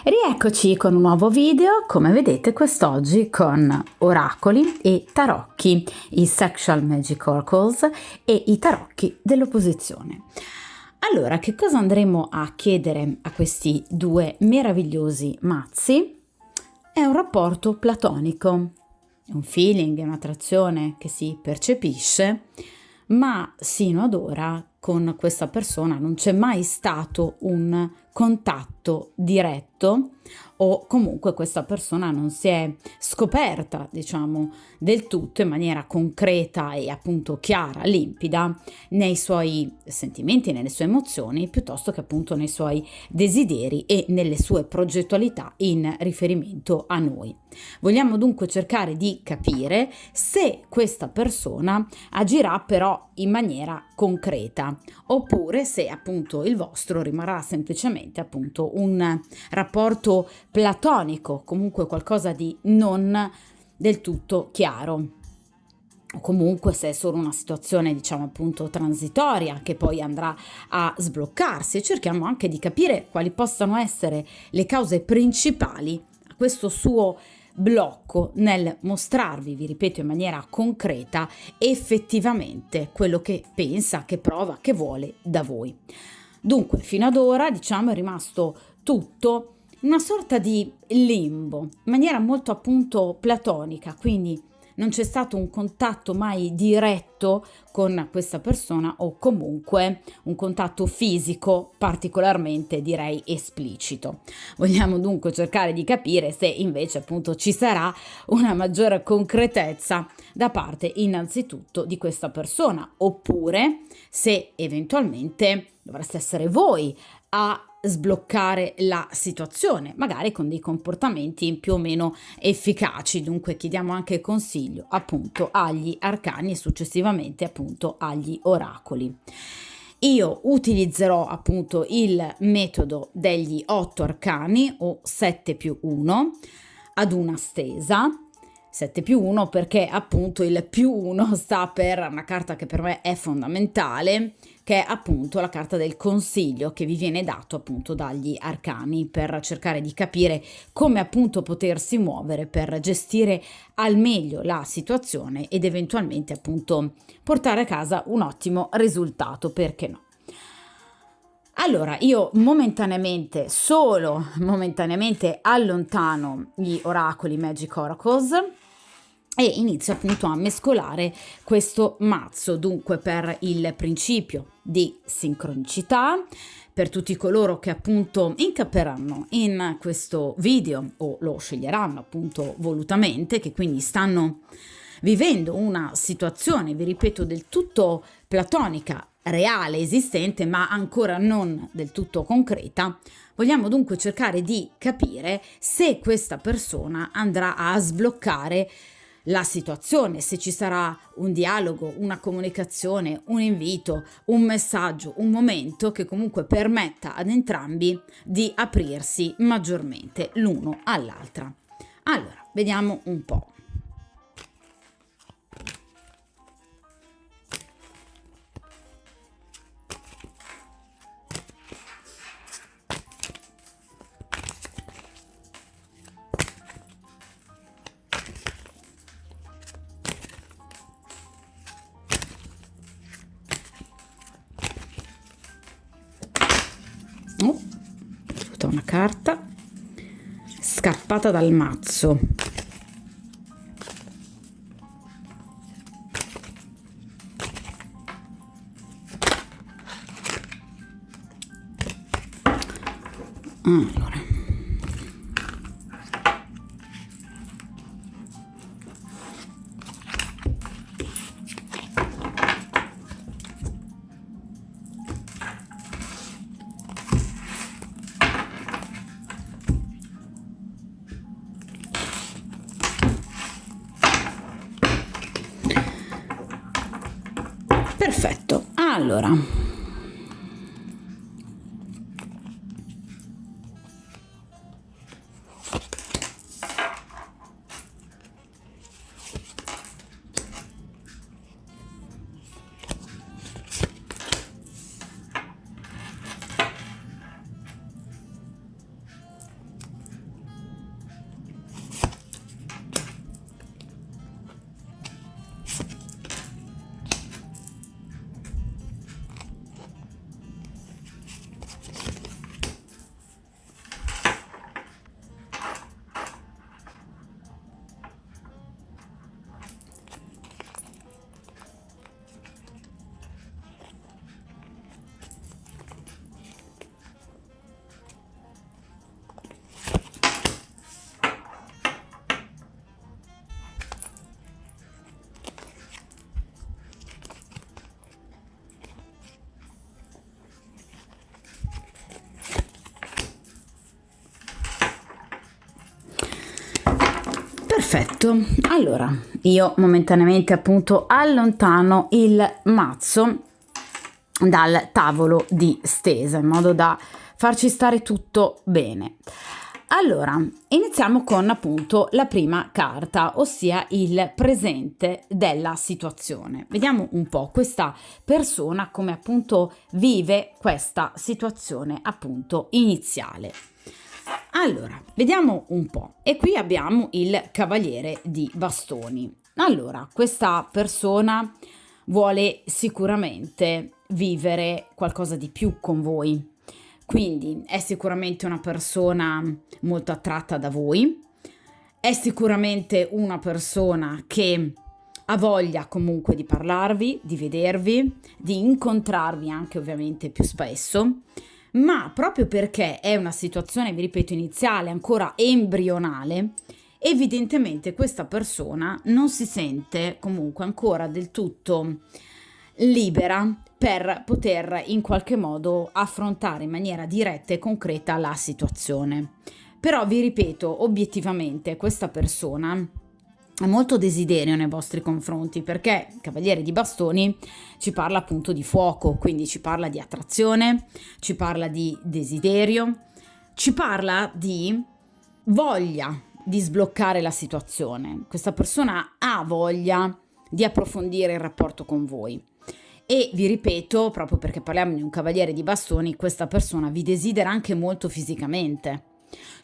Rieccoci con un nuovo video, come vedete quest'oggi con oracoli e tarocchi, i Sexual Magic Oracles e i tarocchi dell'opposizione. Allora, che cosa andremo a chiedere a questi due meravigliosi mazzi? È un rapporto platonico, è un feeling, è un'attrazione che si percepisce, ma sino ad ora con questa persona non c'è mai stato un contatto diretto o comunque questa persona non si è scoperta, diciamo, del tutto in maniera concreta e appunto chiara, limpida nei suoi sentimenti, nelle sue emozioni, piuttosto che appunto nei suoi desideri e nelle sue progettualità in riferimento a noi. Vogliamo dunque cercare di capire se questa persona agirà però in maniera concreta oppure se appunto il vostro rimarrà semplicemente appunto un rapporto platonico, comunque qualcosa di non del tutto chiaro. O comunque se è solo una situazione diciamo appunto transitoria che poi andrà a sbloccarsi, e cerchiamo anche di capire quali possano essere le cause principali a questo suo blocco nel mostrarvi, vi ripeto in maniera concreta, effettivamente quello che pensa, che prova, che vuole da voi. Dunque fino ad ora diciamo è rimasto tutto una sorta di limbo, in maniera molto appunto platonica, quindi non c'è stato un contatto mai diretto con questa persona o comunque un contatto fisico particolarmente direi esplicito. Vogliamo dunque cercare di capire se invece appunto ci sarà una maggiore concretezza da parte innanzitutto di questa persona oppure se eventualmente dovreste essere voi a sbloccare la situazione, magari con dei comportamenti più o meno efficaci. Dunque chiediamo anche consiglio appunto agli arcani e successivamente appunto agli oracoli. Io utilizzerò appunto il metodo degli 8 arcani o 7 più 1 ad una stesa. 7 più 1 perché appunto il più 1 sta per una carta che per me è fondamentale, che è appunto la carta del consiglio che vi viene dato appunto dagli arcani per cercare di capire come appunto potersi muovere per gestire al meglio la situazione ed eventualmente appunto portare a casa un ottimo risultato, perché no? Allora, io solo momentaneamente allontano gli oracoli Magic Oracles e inizio appunto a mescolare questo mazzo, dunque per il principio di sincronicità, per tutti coloro che appunto incapperanno in questo video o lo sceglieranno appunto volutamente, che quindi stanno vivendo una situazione, vi ripeto, del tutto platonica, reale, esistente, ma ancora non del tutto concreta. Vogliamo dunque cercare di capire se questa persona andrà a sbloccare la situazione, se ci sarà un dialogo, una comunicazione, un invito, un messaggio, un momento che comunque permetta ad entrambi di aprirsi maggiormente l'uno all'altra. Allora, vediamo un po'. Tutta una carta scappata dal mazzo. Allora, perfetto. Allora, Perfetto, allora io momentaneamente appunto allontano il mazzo dal tavolo di stesa in modo da farci stare tutto bene. Allora, iniziamo con appunto la prima carta, ossia il presente della situazione. Vediamo un po' questa persona come appunto vive questa situazione appunto iniziale. Allora, vediamo un po'. E qui abbiamo il cavaliere di bastoni. Allora, questa persona vuole sicuramente vivere qualcosa di più con voi. Quindi è sicuramente una persona molto attratta da voi, è sicuramente una persona che ha voglia comunque di parlarvi, di vedervi, di incontrarvi anche ovviamente più spesso, ma proprio perché è una situazione, vi ripeto, iniziale, ancora embrionale, evidentemente questa persona non si sente comunque ancora del tutto libera per poter in qualche modo affrontare in maniera diretta e concreta la situazione. Però vi ripeto, obiettivamente questa persona ha molto desiderio nei vostri confronti, perché il Cavaliere di Bastoni ci parla appunto di fuoco, quindi ci parla di attrazione, ci parla di desiderio, ci parla di voglia di sbloccare la situazione. Questa persona ha voglia di approfondire il rapporto con voi. E vi ripeto, proprio perché parliamo di un Cavaliere di Bastoni, questa persona vi desidera anche molto fisicamente.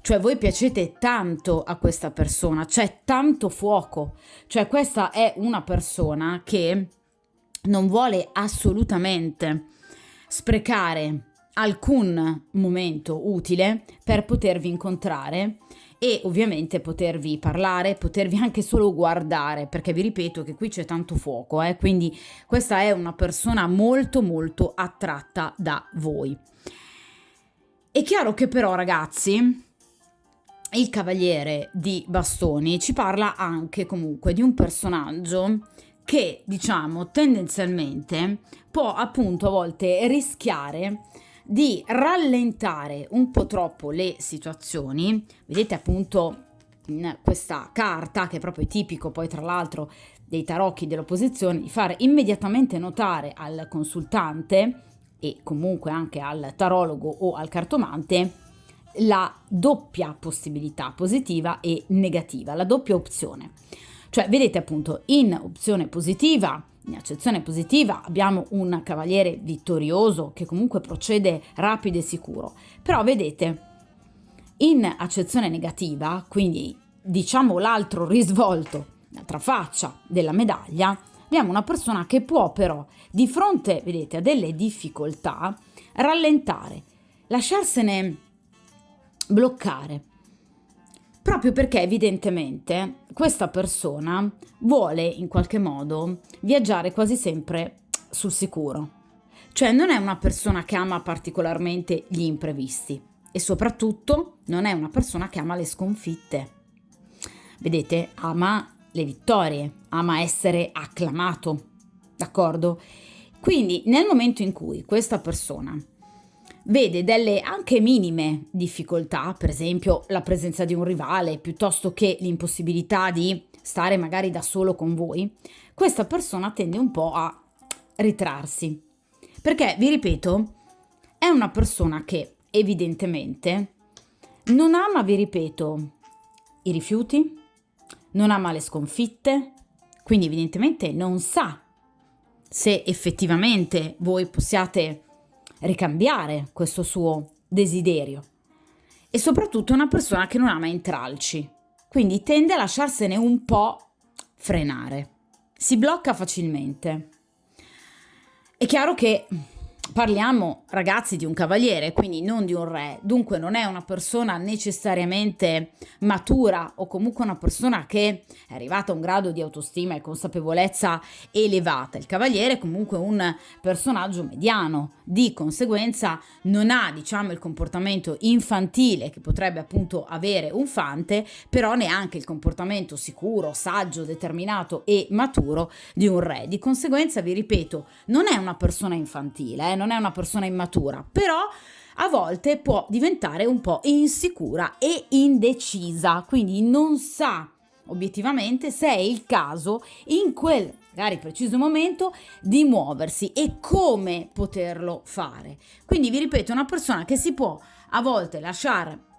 Cioè voi piacete tanto a questa persona, c'è tanto fuoco. Cioè questa è una persona che non vuole assolutamente sprecare alcun momento utile per potervi incontrare e ovviamente potervi parlare, potervi anche solo guardare, perché vi ripeto che qui c'è tanto fuoco, quindi questa è una persona molto molto attratta da voi. È chiaro che però, ragazzi, il Cavaliere di Bastoni ci parla anche comunque di un personaggio che, diciamo, tendenzialmente può appunto a volte rischiare di rallentare un po' troppo le situazioni. Vedete appunto in questa carta, che è proprio tipico poi tra l'altro dei tarocchi dell'opposizione, di fare immediatamente notare al consultante e comunque anche al tarologo o al cartomante la doppia possibilità positiva e negativa, la doppia opzione. Cioè vedete appunto in opzione positiva, in accezione positiva abbiamo un cavaliere vittorioso che comunque procede rapido e sicuro, però vedete in accezione negativa, quindi diciamo l'altro risvolto, l'altra faccia della medaglia, abbiamo una persona che può però di fronte, vedete, a delle difficoltà rallentare, lasciarsene bloccare, proprio perché evidentemente questa persona vuole in qualche modo viaggiare quasi sempre sul sicuro. Cioè non è una persona che ama particolarmente gli imprevisti e soprattutto non è una persona che ama le sconfitte. Vedete, ama le vittorie, ama essere acclamato, d'accordo? Quindi nel momento in cui questa persona vede delle anche minime difficoltà, per esempio la presenza di un rivale, piuttosto che l'impossibilità di stare magari da solo con voi, questa persona tende un po' a ritrarsi. Perché, vi ripeto, è una persona che evidentemente non ama, vi ripeto, i rifiuti, non ama le sconfitte, quindi evidentemente non sa se effettivamente voi possiate ricambiare questo suo desiderio, e soprattutto è una persona che non ama intralci, quindi tende a lasciarsene un po' frenare, si blocca facilmente. È chiaro che parliamo, ragazzi, di un cavaliere, quindi non di un re, dunque non è una persona necessariamente matura o comunque una persona che è arrivata a un grado di autostima e consapevolezza elevata. Il cavaliere è comunque un personaggio mediano, di conseguenza non ha, diciamo, il comportamento infantile che potrebbe appunto avere un fante, però neanche il comportamento sicuro, saggio, determinato e maturo di un re. Di conseguenza, vi ripeto, non è una persona infantile, non è una persona immatura, però a volte può diventare un po' insicura e indecisa, quindi non sa obiettivamente se è il caso in quel magari preciso momento di muoversi e come poterlo fare. Quindi vi ripeto, è una persona che si può a volte lasciare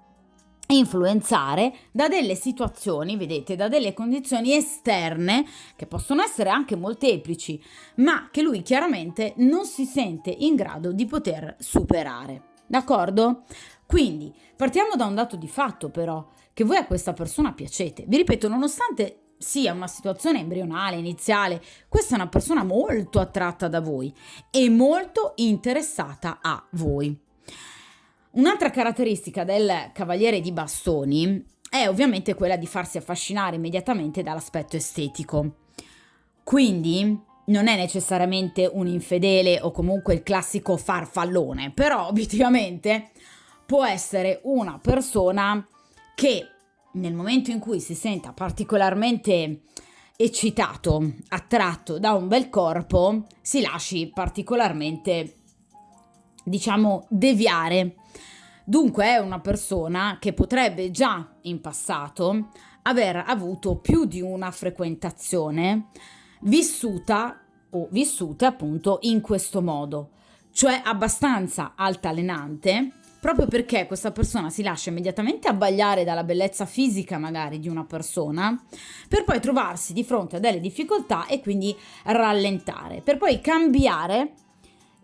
influenzare da delle situazioni, vedete, da delle condizioni esterne che possono essere anche molteplici, ma che lui chiaramente non si sente in grado di poter superare. D'accordo? Quindi partiamo da un dato di fatto però, che voi a questa persona piacete. Vi ripeto, nonostante sia una situazione embrionale, iniziale, questa è una persona molto attratta da voi e molto interessata a voi. Un'altra caratteristica del cavaliere di bastoni è ovviamente quella di farsi affascinare immediatamente dall'aspetto estetico. Quindi non è necessariamente un infedele o comunque il classico farfallone, però obiettivamente può essere una persona che nel momento in cui si senta particolarmente eccitato, attratto da un bel corpo, si lasci particolarmente, diciamo, deviare. Dunque è una persona che potrebbe già in passato aver avuto più di una frequentazione vissuta o vissute appunto in questo modo, cioè abbastanza altalenante, proprio perché questa persona si lascia immediatamente abbagliare dalla bellezza fisica magari di una persona, per poi trovarsi di fronte a delle difficoltà e quindi rallentare, per poi cambiare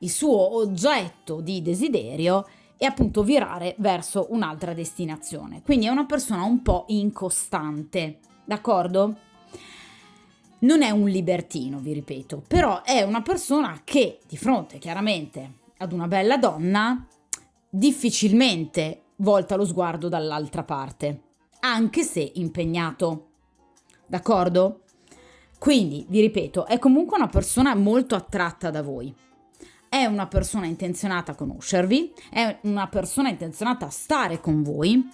il suo oggetto di desiderio e appunto virare verso un'altra destinazione. Quindi è una persona un po' incostante, d'accordo? Non è un libertino, vi ripeto, però è una persona che di fronte chiaramente ad una bella donna difficilmente volta lo sguardo dall'altra parte, anche se impegnato, d'accordo? Quindi, vi ripeto, è comunque una persona molto attratta da voi. È una persona intenzionata a conoscervi, è una persona intenzionata a stare con voi,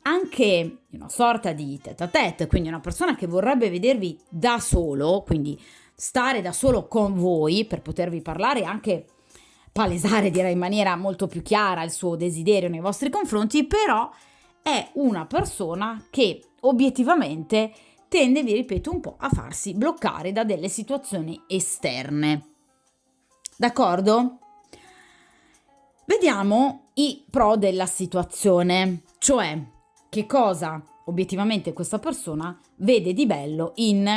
anche in una sorta di tête-à-tête, quindi una persona che vorrebbe vedervi da solo, quindi stare da solo con voi per potervi parlare e anche palesare, direi in maniera molto più chiara, il suo desiderio nei vostri confronti, però è una persona che obiettivamente tende, vi ripeto, un po' a farsi bloccare da delle situazioni esterne. D'accordo? Vediamo i pro della situazione, cioè che cosa obiettivamente questa persona vede di bello in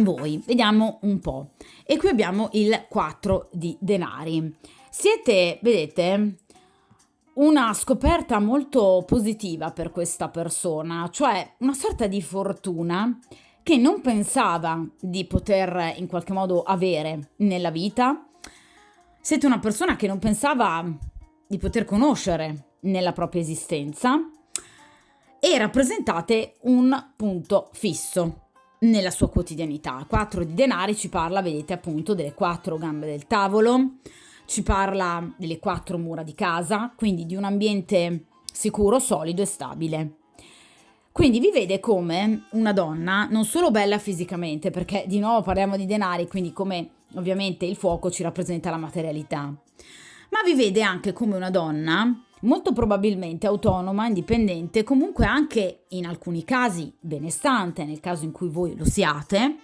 voi. Vediamo un po'. E qui abbiamo il 4 di denari. Siete, vedete, una scoperta molto positiva per questa persona, cioè una sorta di fortuna che non pensava di poter in qualche modo avere nella vita. Siete una persona che non pensava di poter conoscere nella propria esistenza e rappresentate un punto fisso nella sua quotidianità. 4 di denari ci parla, vedete, appunto delle 4 gambe del tavolo, ci parla delle 4 mura di casa, quindi di un ambiente sicuro, solido e stabile. Quindi vi vede come una donna non solo bella fisicamente, perché di nuovo parliamo di denari, quindi come ovviamente il fuoco ci rappresenta la materialità, ma vi vede anche come una donna molto probabilmente autonoma, indipendente, comunque anche in alcuni casi benestante, nel caso in cui voi lo siate,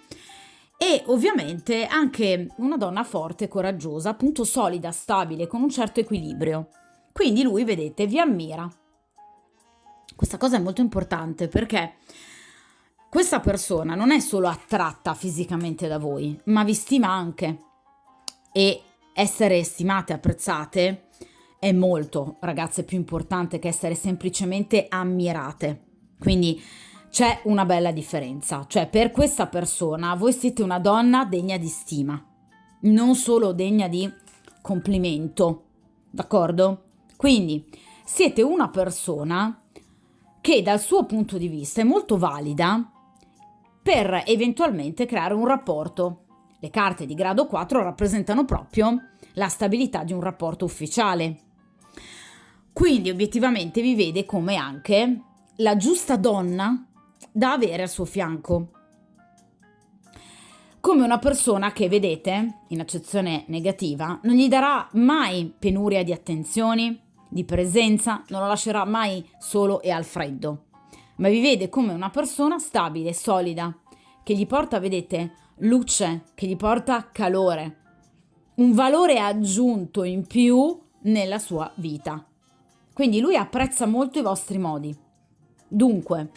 e ovviamente anche una donna forte, coraggiosa, appunto solida, stabile, con un certo equilibrio. Quindi lui, vedete, vi ammira. Questa cosa è molto importante perché questa persona non è solo attratta fisicamente da voi, ma vi stima anche. E essere stimate, apprezzate, è molto, ragazze, più importante che essere semplicemente ammirate. Quindi c'è una bella differenza. Cioè, per questa persona voi siete una donna degna di stima, non solo degna di complimento, d'accordo? Quindi siete una persona che dal suo punto di vista è molto valida per eventualmente creare un rapporto. Le carte di grado 4 rappresentano proprio la stabilità di un rapporto ufficiale. Quindi obiettivamente vi vede come anche la giusta donna da avere al suo fianco. Come una persona che, vedete, in accezione negativa, non gli darà mai penuria di attenzioni, di presenza, non lo lascerà mai solo e al freddo. ma vi vede come una persona stabile, solida, che gli porta, vedete, luce, che gli porta calore, un valore aggiunto in più nella sua vita. Quindi lui apprezza molto i vostri modi. Dunque,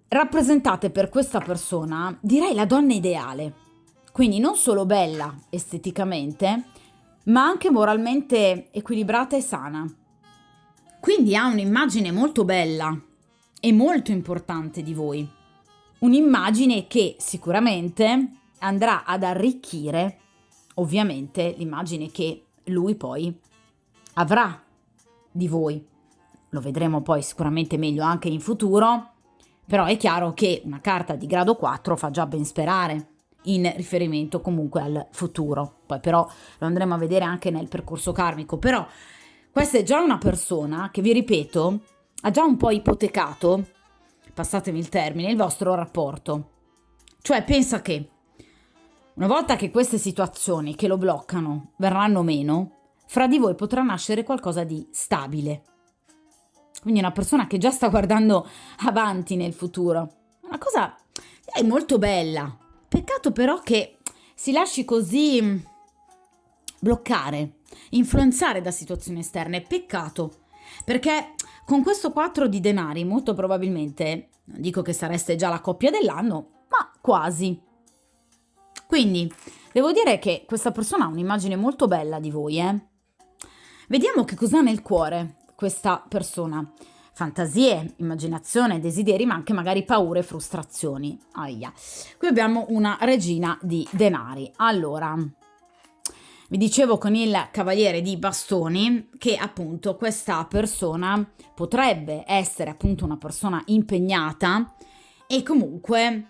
rappresentate per questa persona, direi, la donna ideale. Quindi non solo bella esteticamente, ma anche moralmente equilibrata e sana. Quindi ha un'immagine molto bella e molto importante di voi. Un'immagine che sicuramente andrà ad arricchire, ovviamente, l'immagine che lui poi avrà di voi. Lo vedremo poi sicuramente meglio anche in futuro, però è chiaro che una carta di grado 4 fa già ben sperare in riferimento comunque al futuro. Poi però lo andremo a vedere anche nel percorso karmico. Però questa è già una persona che, vi ripeto, ha già un po' ipotecato, passatemi il termine, il vostro rapporto. Cioè pensa che una volta che queste situazioni che lo bloccano verranno meno, fra di voi potrà nascere qualcosa di stabile. Quindi una persona che già sta guardando avanti nel futuro. Una cosa è molto bella. Peccato però che si lasci così bloccare, influenzare da situazioni esterne. Peccato, perché con questo 4 di denari molto probabilmente, non dico che sareste già la coppia dell'anno, ma quasi. Quindi devo dire che questa persona ha un'immagine molto bella di voi, Vediamo che cos'ha nel cuore questa persona. Fantasie, immaginazione, desideri, ma anche magari paure e frustrazioni. Aia. Qui abbiamo una regina di denari. Allora, vi dicevo con il cavaliere di bastoni che appunto questa persona potrebbe essere appunto una persona impegnata e comunque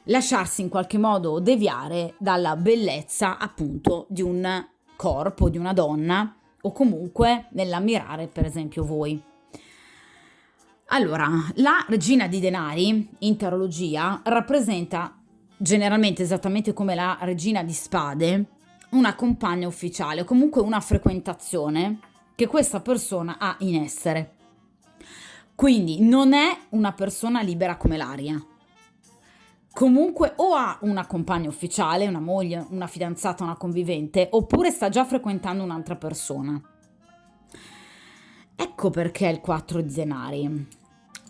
lasciarsi in qualche modo deviare dalla bellezza appunto di un corpo, di una donna, o comunque nell'ammirare per esempio voi. Allora, la regina di denari in tarologia rappresenta generalmente, esattamente come la regina di spade, una compagna ufficiale o comunque una frequentazione che questa persona ha in essere. Quindi non è una persona libera come l'aria. Comunque o ha una compagna ufficiale, una moglie, una fidanzata, una convivente, oppure sta già frequentando un'altra persona. Ecco perché il 4 di denari.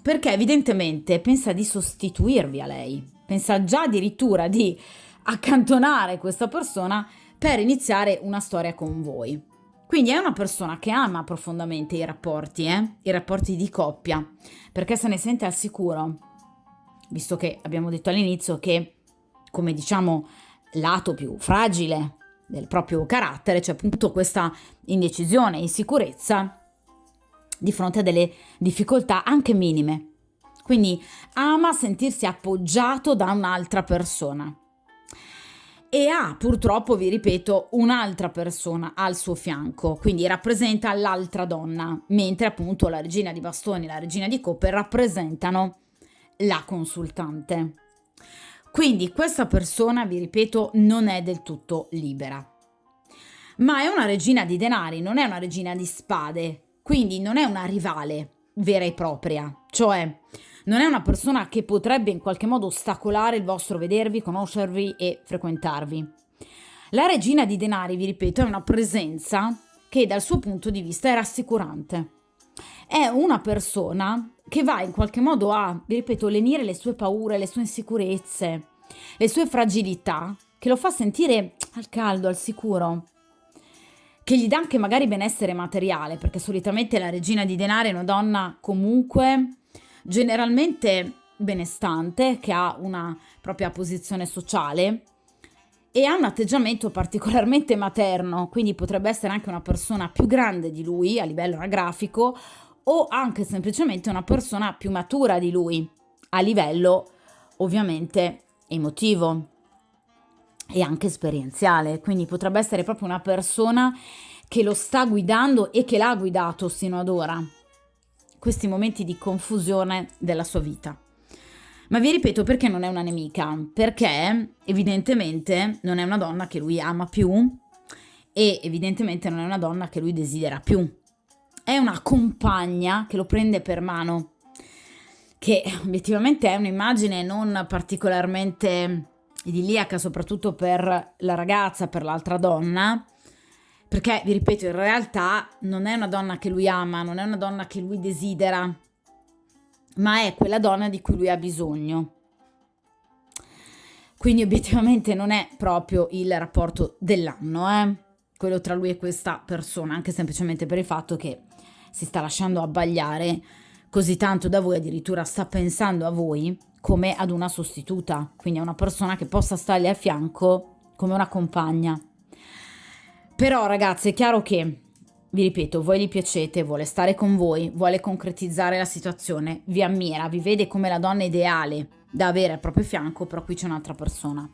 Perché evidentemente pensa di sostituirvi a lei. Pensa già addirittura di accantonare questa persona per iniziare una storia con voi. Quindi è una persona che ama profondamente i rapporti di coppia, perché se ne sente al sicuro. Visto che abbiamo detto all'inizio che, come diciamo, lato più fragile del proprio carattere, c'è appunto questa indecisione, insicurezza di fronte a delle difficoltà anche minime. Quindi ama sentirsi appoggiato da un'altra persona. E ha purtroppo, vi ripeto, un'altra persona al suo fianco, quindi rappresenta l'altra donna, mentre appunto la regina di bastoni e la regina di coppe rappresentano la consultante. Quindi questa persona, vi ripeto, non è del tutto libera, ma è una regina di denari, non è una regina di spade, quindi non è una rivale vera e propria, cioè non è una persona che potrebbe in qualche modo ostacolare il vostro vedervi, conoscervi e frequentarvi. La regina di denari, vi ripeto, è una presenza che dal suo punto di vista è rassicurante. È una persona che va in qualche modo a, vi ripeto, lenire le sue paure, le sue insicurezze, le sue fragilità, che lo fa sentire al caldo, al sicuro, che gli dà anche magari benessere materiale, perché solitamente la regina di denari è una donna comunque generalmente benestante, che ha una propria posizione sociale e ha un atteggiamento particolarmente materno, quindi potrebbe essere anche una persona più grande di lui a livello anagrafico o anche semplicemente una persona più matura di lui a livello ovviamente emotivo e anche esperienziale, quindi potrebbe essere proprio una persona che lo sta guidando e che l'ha guidato sino ad ora, questi momenti di confusione della sua vita. Ma vi ripeto, perché non è una nemica? Perché evidentemente non è una donna che lui ama più e evidentemente non è una donna che lui desidera più. È una compagna che lo prende per mano. che obiettivamente è un'immagine non particolarmente idilliaca, soprattutto per la ragazza, per l'altra donna, perché, vi ripeto, in realtà non è una donna che lui ama, non è una donna che lui desidera, ma è quella donna di cui lui ha bisogno. Quindi obiettivamente non è proprio il rapporto dell'anno, quello tra lui e questa persona, anche semplicemente per il fatto che si sta lasciando abbagliare così tanto da voi, addirittura sta pensando a voi come ad una sostituta, quindi a una persona che possa stargli a fianco come una compagna. Però ragazzi, è chiaro che, vi ripeto, voi gli piacete, vuole stare con voi, vuole concretizzare la situazione, vi ammira, vi vede come la donna ideale da avere al proprio fianco, però qui c'è un'altra persona.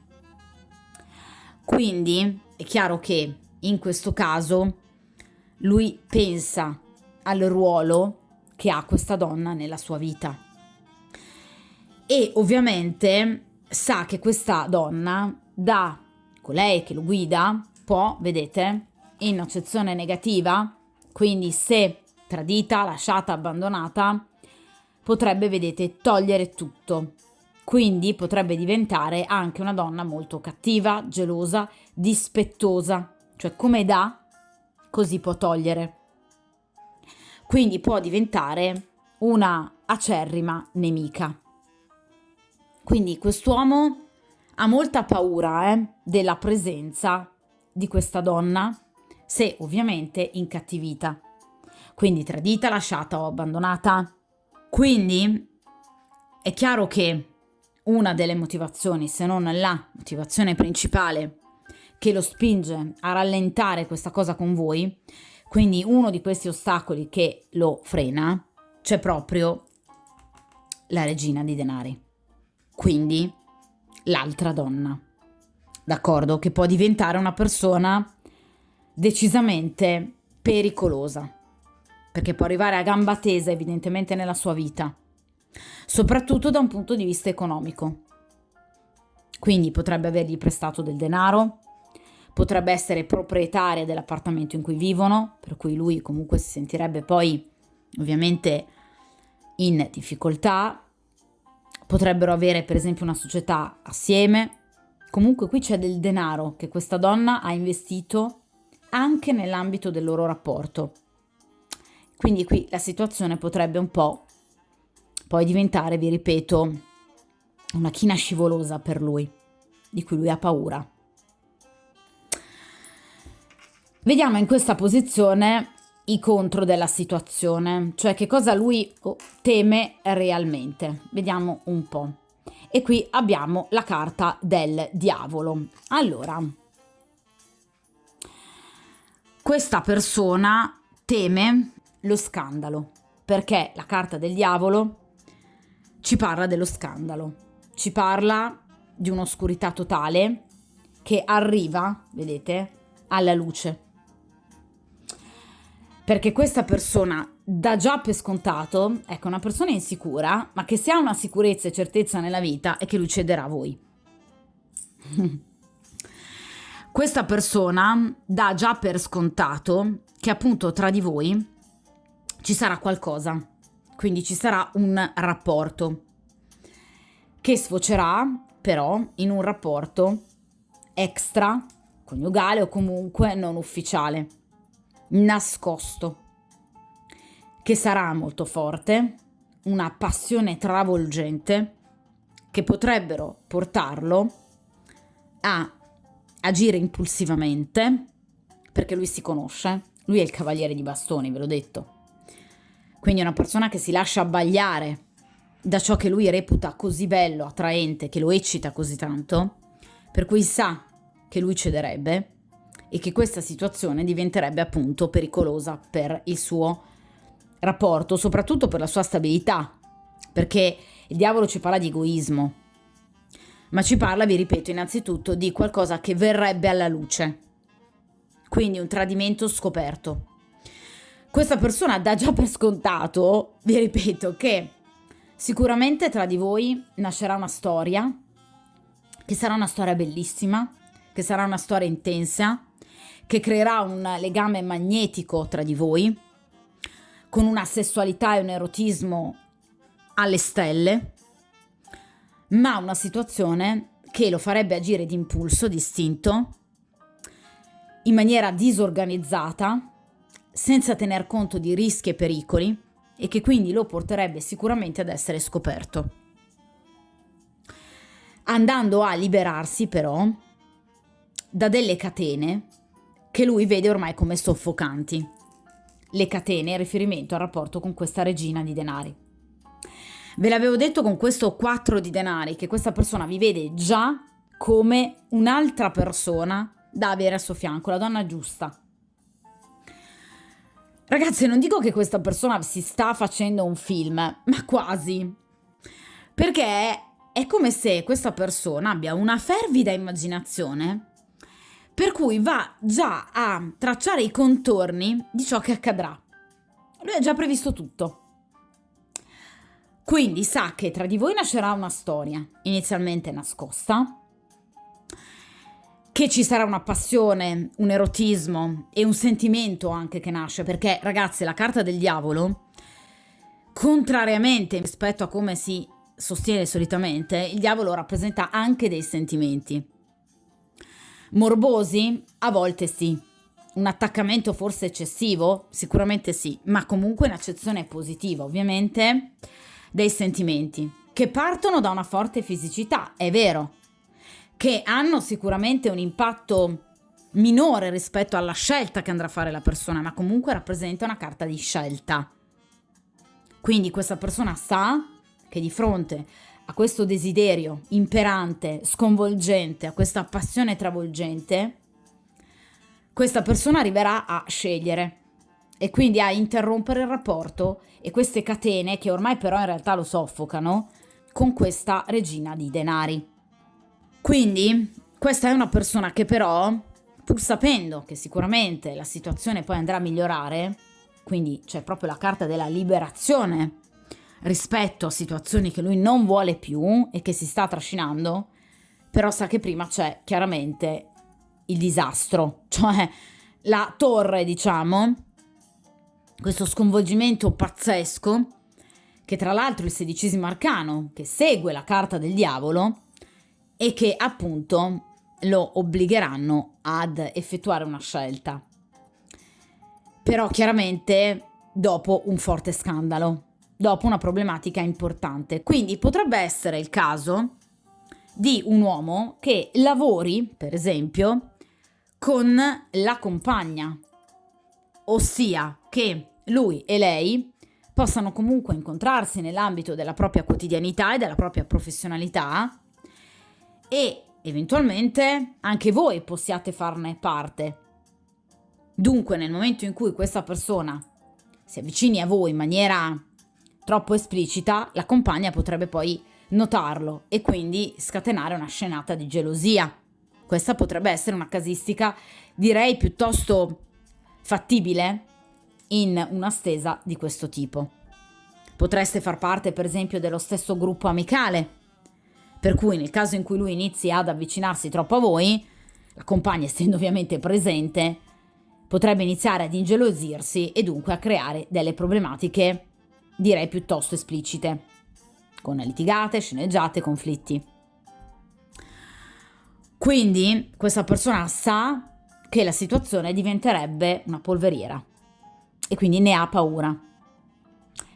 Quindi è chiaro che in questo caso lui pensa al ruolo che ha questa donna nella sua vita e ovviamente sa che questa donna, da colei che lo guida, può, vedete, in accezione negativa, quindi se tradita, lasciata, abbandonata, potrebbe, vedete, togliere tutto. Quindi potrebbe diventare anche una donna molto cattiva, gelosa, dispettosa, cioè come dà, così può togliere. Quindi può diventare una acerrima nemica. Quindi quest'uomo ha molta paura della presenza di questa donna, se ovviamente incattivita, quindi tradita, lasciata o abbandonata. Quindi è chiaro che una delle motivazioni, se non la motivazione principale che lo spinge a rallentare questa cosa con voi, quindi uno di questi ostacoli che lo frena, c'è proprio la regina di denari, quindi l'altra donna, d'accordo? Che può diventare una persona decisamente pericolosa, perché può arrivare a gamba tesa evidentemente nella sua vita, soprattutto da un punto di vista economico. Quindi potrebbe avergli prestato del denaro, potrebbe essere proprietaria dell'appartamento in cui vivono, per cui lui comunque si sentirebbe poi ovviamente in difficoltà, potrebbero avere per esempio una società assieme. Comunque qui c'è del denaro che questa donna ha investito anche nell'ambito del loro rapporto. Quindi qui la situazione potrebbe un po' poi diventare, vi ripeto, una china scivolosa per lui, di cui lui ha paura. Vediamo in questa posizione i contro della situazione, cioè che cosa lui teme realmente. Vediamo un po'. E qui abbiamo la carta del diavolo. Allora, questa persona teme lo scandalo, perché la carta del diavolo ci parla dello scandalo, ci parla di un'oscurità totale che arriva, vedete, alla luce. Perché questa persona dà già per scontato, ecco, una persona insicura, ma che se ha una sicurezza e certezza nella vita è che lui cederà a voi. Questa persona dà già per scontato che appunto tra di voi ci sarà qualcosa, quindi ci sarà un rapporto che sfocerà però in un rapporto extra, coniugale o comunque non ufficiale, nascosto, che sarà molto forte, una passione travolgente che potrebbero portarlo a agire impulsivamente, perché lui si conosce, lui è il cavaliere di bastoni, ve l'ho detto, quindi è una persona che si lascia abbagliare da ciò che lui reputa così bello, attraente, che lo eccita così tanto, per cui sa che lui cederebbe e che questa situazione diventerebbe appunto pericolosa per il suo rapporto, soprattutto per la sua stabilità, perché il diavolo ci parla di egoismo, ma ci parla, vi ripeto, innanzitutto di qualcosa che verrebbe alla luce, quindi un tradimento scoperto. Questa persona dà già per scontato, vi ripeto, che sicuramente tra di voi nascerà una storia, che sarà una storia bellissima, che sarà una storia intensa, che creerà un legame magnetico tra di voi, con una sessualità e un erotismo alle stelle, ma una situazione che lo farebbe agire d'impulso, d'istinto, in maniera disorganizzata, senza tener conto di rischi e pericoli, e che quindi lo porterebbe sicuramente ad essere scoperto. Andando a liberarsi però da delle catene che lui vede ormai come soffocanti. Le catene in riferimento al rapporto con questa regina di denari. Ve l'avevo detto con questo 4 di denari che questa persona vi vede già come un'altra persona da avere al suo fianco, la donna giusta. Ragazzi, non dico che questa persona si sta facendo un film, ma quasi. Perché è come se questa persona abbia una fervida immaginazione per cui va già a tracciare i contorni di ciò che accadrà. Lui ha già previsto tutto. Quindi sa che tra di voi nascerà una storia, inizialmente nascosta, che ci sarà una passione, un erotismo e un sentimento anche che nasce, perché ragazzi la carta del diavolo, contrariamente rispetto a come si sostiene solitamente, il diavolo rappresenta anche dei sentimenti. Morbosi? A volte sì. Un attaccamento forse eccessivo? Sicuramente sì, ma comunque un'accezione positiva, ovviamente, dei sentimenti, che partono da una forte fisicità, è vero, che hanno sicuramente un impatto minore rispetto alla scelta che andrà a fare la persona, ma comunque rappresenta una carta di scelta. Quindi questa persona sa che di fronte a questo desiderio imperante, sconvolgente, a questa passione travolgente, questa persona arriverà a scegliere e quindi a interrompere il rapporto e queste catene che ormai però in realtà lo soffocano con questa regina di denari. Quindi questa è una persona che però, pur sapendo che sicuramente la situazione poi andrà a migliorare, quindi c'è proprio la carta della liberazione rispetto a situazioni che lui non vuole più e che si sta trascinando, però sa che prima c'è chiaramente il disastro, cioè la torre, diciamo, questo sconvolgimento pazzesco, che tra l'altro è il 16° arcano, che segue la carta del diavolo e che appunto lo obbligheranno ad effettuare una scelta. Però chiaramente dopo un forte scandalo, dopo una problematica importante. Quindi potrebbe essere il caso di un uomo che lavori, per esempio, con la compagna, ossia che lui e lei possano comunque incontrarsi nell'ambito della propria quotidianità e della propria professionalità e eventualmente anche voi possiate farne parte. Dunque, nel momento in cui questa persona si avvicini a voi in maniera troppo esplicita, la compagna potrebbe poi notarlo e quindi scatenare una scenata di gelosia. Questa potrebbe essere una casistica, direi, piuttosto fattibile in una stesa di questo tipo. Potreste far parte, per esempio, dello stesso gruppo amicale, per cui nel caso in cui lui inizi ad avvicinarsi troppo a voi, la compagna, essendo ovviamente presente, potrebbe iniziare ad ingelosirsi e dunque a creare delle problematiche, direi piuttosto esplicite, con litigate, sceneggiate, conflitti. Quindi questa persona sa che la situazione diventerebbe una polveriera e quindi ne ha paura.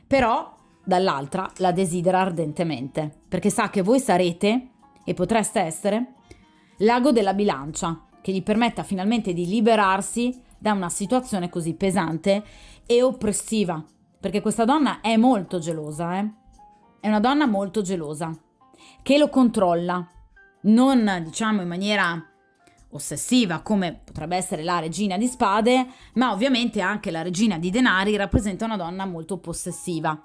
Però dall'altra la desidera ardentemente, perché sa che voi sarete e potreste essere l'ago della bilancia che gli permetta finalmente di liberarsi da una situazione così pesante e oppressiva, perché questa donna è molto gelosa, È una donna molto gelosa, che lo controlla, non diciamo in maniera ossessiva come potrebbe essere la regina di spade, ma ovviamente anche la regina di denari rappresenta una donna molto possessiva,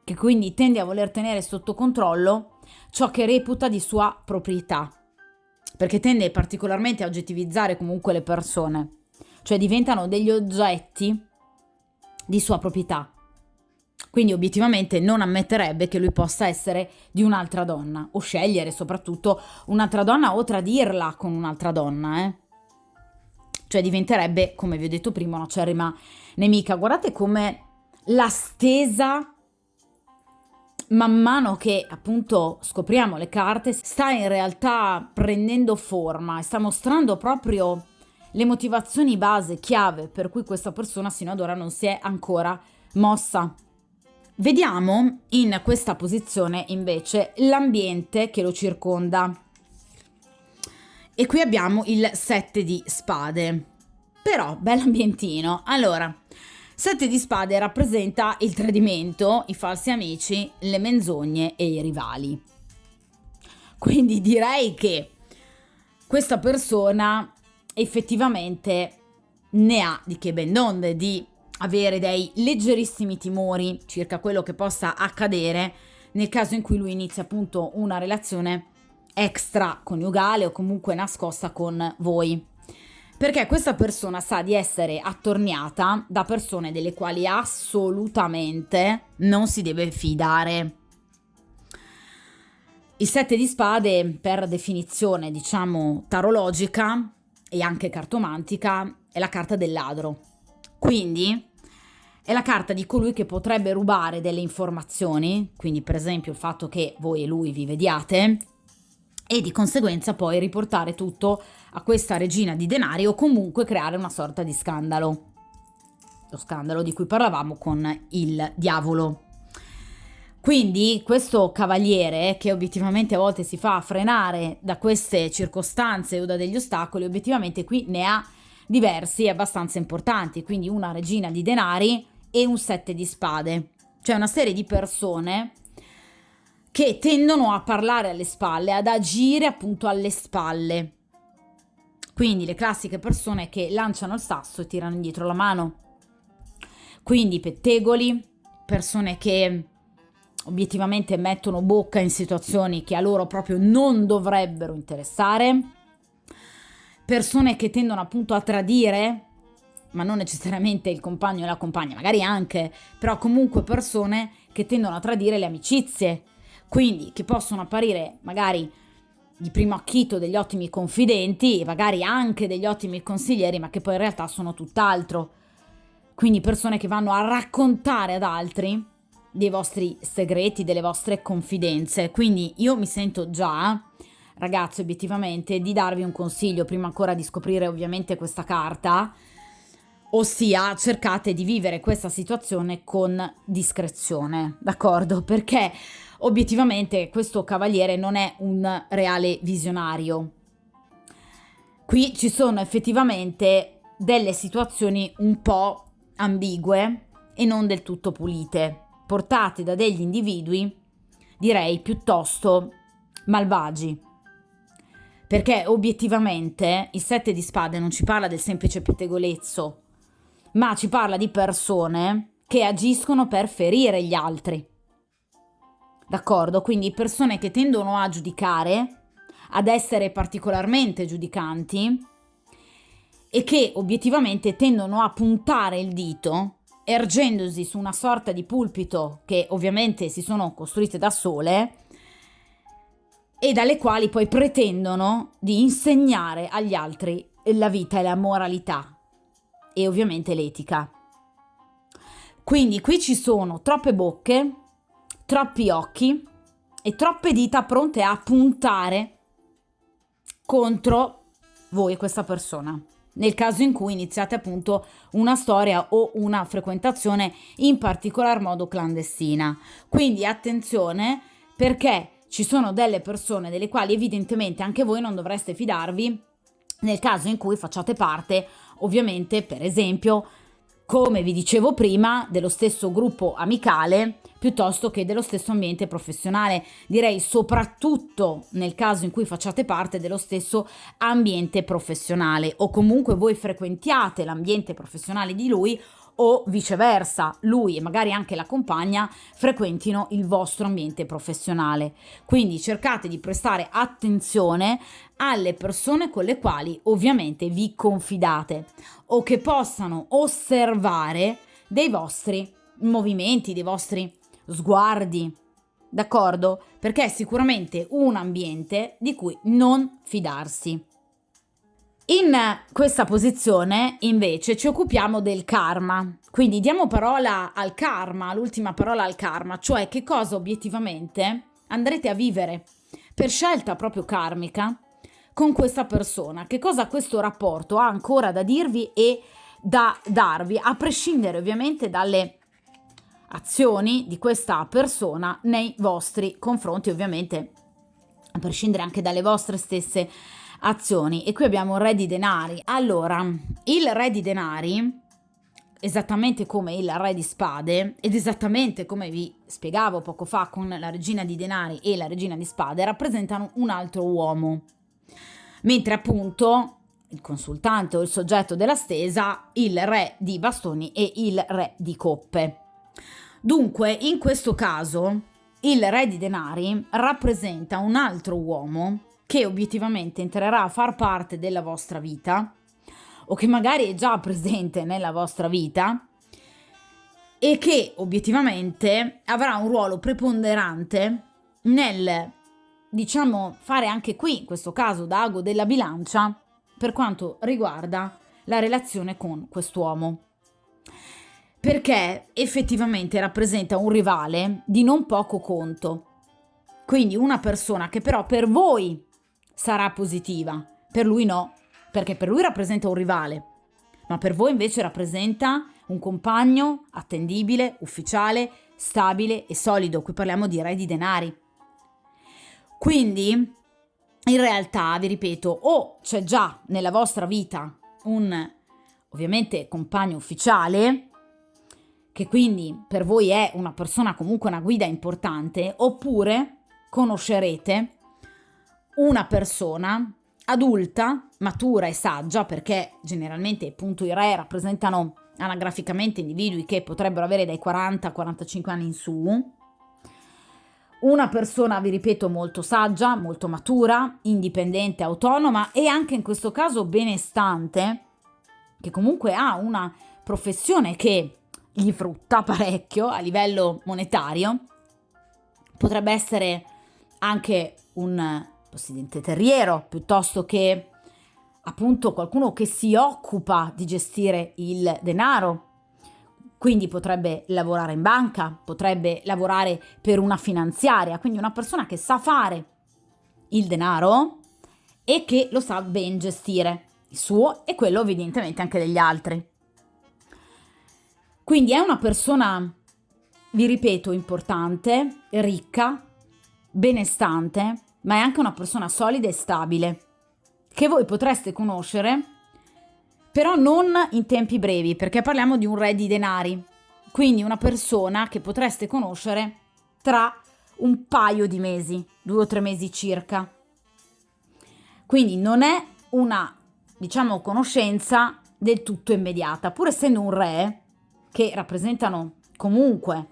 che quindi tende a voler tenere sotto controllo ciò che reputa di sua proprietà, perché tende particolarmente a oggettivizzare comunque le persone, cioè diventano degli oggetti di sua proprietà. Quindi obiettivamente non ammetterebbe che lui possa essere di un'altra donna o scegliere soprattutto un'altra donna o tradirla con un'altra donna, Cioè diventerebbe, come vi ho detto prima, una acerrima nemica. Guardate come la stesa man mano che appunto scopriamo le carte, sta in realtà prendendo forma e sta mostrando proprio le motivazioni base, chiave, per cui questa persona sino ad ora non si è ancora mossa. Vediamo in questa posizione invece l'ambiente che lo circonda. E qui abbiamo il 7 di spade. Però, bell'ambientino. Allora, 7 di spade rappresenta il tradimento, i falsi amici, le menzogne e i rivali. Quindi direi che questa persona effettivamente ne ha di che ben donde di avere dei leggerissimi timori circa quello che possa accadere nel caso in cui lui inizia appunto una relazione extraconiugale o comunque nascosta con voi. Perché questa persona sa di essere attorniata da persone delle quali assolutamente non si deve fidare. Il 7 di spade, per definizione, diciamo, tarologica e anche cartomantica, è la carta del ladro. Quindi è la carta di colui che potrebbe rubare delle informazioni, quindi per esempio il fatto che voi e lui vi vediate, e di conseguenza poi riportare tutto a questa regina di denari o comunque creare una sorta di scandalo. Lo scandalo di cui parlavamo con il diavolo. Quindi questo cavaliere, che obiettivamente a volte si fa frenare da queste circostanze o da degli ostacoli, obiettivamente qui ne ha diversi e abbastanza importanti. Quindi una regina di denari e un 7 di spade. Cioè una serie di persone che tendono a parlare alle spalle, ad agire appunto alle spalle. Quindi le classiche persone che lanciano il sasso e tirano indietro la mano. Quindi pettegoli, persone che obiettivamente mettono bocca in situazioni che a loro proprio non dovrebbero interessare, persone che tendono appunto a tradire, ma non necessariamente il compagno e la compagna, magari anche, però comunque persone che tendono a tradire le amicizie, quindi che possono apparire magari di primo acchito degli ottimi confidenti, magari anche degli ottimi consiglieri, ma che poi in realtà sono tutt'altro. Quindi persone che vanno a raccontare ad altri dei vostri segreti, delle vostre confidenze. Quindi io mi sento già, ragazzi, obiettivamente, di darvi un consiglio prima ancora di scoprire ovviamente questa carta, ossia cercate di vivere questa situazione con discrezione, d'accordo? Perché obiettivamente questo cavaliere non è un reale visionario. Qui ci sono effettivamente delle situazioni un po' ambigue e non del tutto pulite, portate da degli individui, direi piuttosto malvagi. Perché obiettivamente il 7 di spade non ci parla del semplice pettegolezzo, ma ci parla di persone che agiscono per ferire gli altri. D'accordo? Quindi persone che tendono a giudicare, ad essere particolarmente giudicanti e che obiettivamente tendono a puntare il dito, ergendosi su una sorta di pulpito che ovviamente si sono costruite da sole e dalle quali poi pretendono di insegnare agli altri la vita e la moralità e ovviamente l'etica. Quindi qui ci sono troppe bocche, troppi occhi e troppe dita pronte a puntare contro voi e questa persona, nel caso in cui iniziate appunto una storia o una frequentazione in particolar modo clandestina. Quindi attenzione, perché ci sono delle persone delle quali evidentemente anche voi non dovreste fidarvi nel caso in cui facciate parte, ovviamente, per esempio, come vi dicevo prima, dello stesso gruppo amicale piuttosto che dello stesso ambiente professionale. Direi soprattutto nel caso in cui facciate parte dello stesso ambiente professionale o comunque voi frequentiate l'ambiente professionale di lui o viceversa, lui e magari anche la compagna frequentino il vostro ambiente professionale. Quindi cercate di prestare attenzione alle persone con le quali ovviamente vi confidate o che possano osservare dei vostri movimenti, dei vostri sguardi, d'accordo? Perché è sicuramente un ambiente di cui non fidarsi. In questa posizione invece ci occupiamo del karma, quindi diamo parola al karma, l'ultima parola al karma, cioè che cosa obiettivamente andrete a vivere per scelta proprio karmica con questa persona, che cosa questo rapporto ha ancora da dirvi e da darvi, a prescindere ovviamente dalle azioni di questa persona nei vostri confronti, ovviamente a prescindere anche dalle vostre stesse azioni. E qui abbiamo un re di denari. Allora, il re di denari, esattamente come il re di spade ed esattamente come vi spiegavo poco fa con la regina di denari e la regina di spade, rappresentano un altro uomo, mentre appunto il consultante o il soggetto della stesa, il re di bastoni e il re di coppe. Dunque, in questo caso, il re di denari rappresenta un altro uomo che obiettivamente entrerà a far parte della vostra vita, o che magari è già presente nella vostra vita, e che obiettivamente avrà un ruolo preponderante nel, diciamo, fare anche qui, in questo caso, da ago della bilancia, per quanto riguarda la relazione con quest'uomo. Perché effettivamente rappresenta un rivale di non poco conto. Quindi una persona che però per voi sarà positiva, per lui no, perché per lui rappresenta un rivale, ma per voi invece rappresenta un compagno attendibile, ufficiale, stabile e solido. Qui parliamo di re di denari. Quindi, in realtà, vi ripeto, o c'è già nella vostra vita un, ovviamente, compagno ufficiale, che quindi per voi è una persona, comunque una guida importante, oppure conoscerete una persona adulta, matura e saggia, perché generalmente appunto i re rappresentano anagraficamente individui che potrebbero avere dai 40 a 45 anni in su. Una persona, vi ripeto, molto saggia, molto matura, indipendente, autonoma e anche in questo caso benestante, che comunque ha una professione che gli frutta parecchio a livello monetario. Potrebbe essere anche un possidente terriero, piuttosto che appunto qualcuno che si occupa di gestire il denaro. Quindi potrebbe lavorare in banca, potrebbe lavorare per una finanziaria, quindi una persona che sa fare il denaro e che lo sa ben gestire, il suo e quello evidentemente anche degli altri. Quindi è una persona, vi ripeto, importante, ricca, benestante, ma è anche una persona solida e stabile, che voi potreste conoscere, però non in tempi brevi, perché parliamo di un re di denari, quindi una persona che potreste conoscere tra un paio di mesi, 2 o 3 mesi circa. Quindi non è una, diciamo, conoscenza del tutto immediata, pur essendo un re, che rappresentano comunque,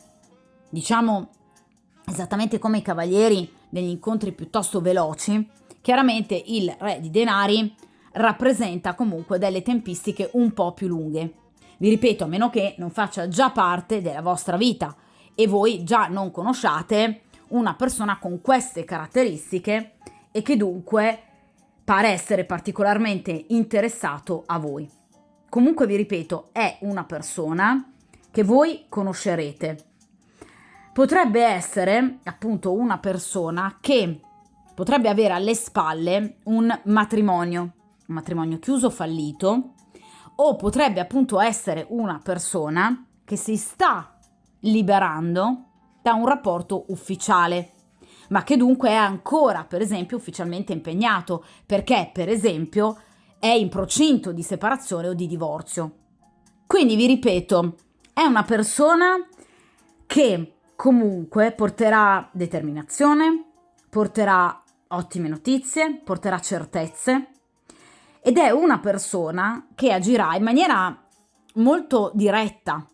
diciamo, esattamente come i cavalieri, degli incontri piuttosto veloci. Chiaramente il re di denari rappresenta comunque delle tempistiche un po' più lunghe. Vi ripeto, a meno che non faccia già parte della vostra vita e voi già non conosciate una persona con queste caratteristiche e che dunque pare essere particolarmente interessato a voi. Comunque vi ripeto, è una persona che voi conoscerete. Potrebbe essere appunto una persona che potrebbe avere alle spalle un matrimonio chiuso, fallito, o potrebbe appunto essere una persona che si sta liberando da un rapporto ufficiale, ma che dunque è ancora, per esempio, ufficialmente impegnato, perché, per esempio, è in procinto di separazione o di divorzio. Quindi vi ripeto, è una persona che comunque porterà determinazione, porterà ottime notizie, porterà certezze ed è una persona che agirà in maniera molto diretta,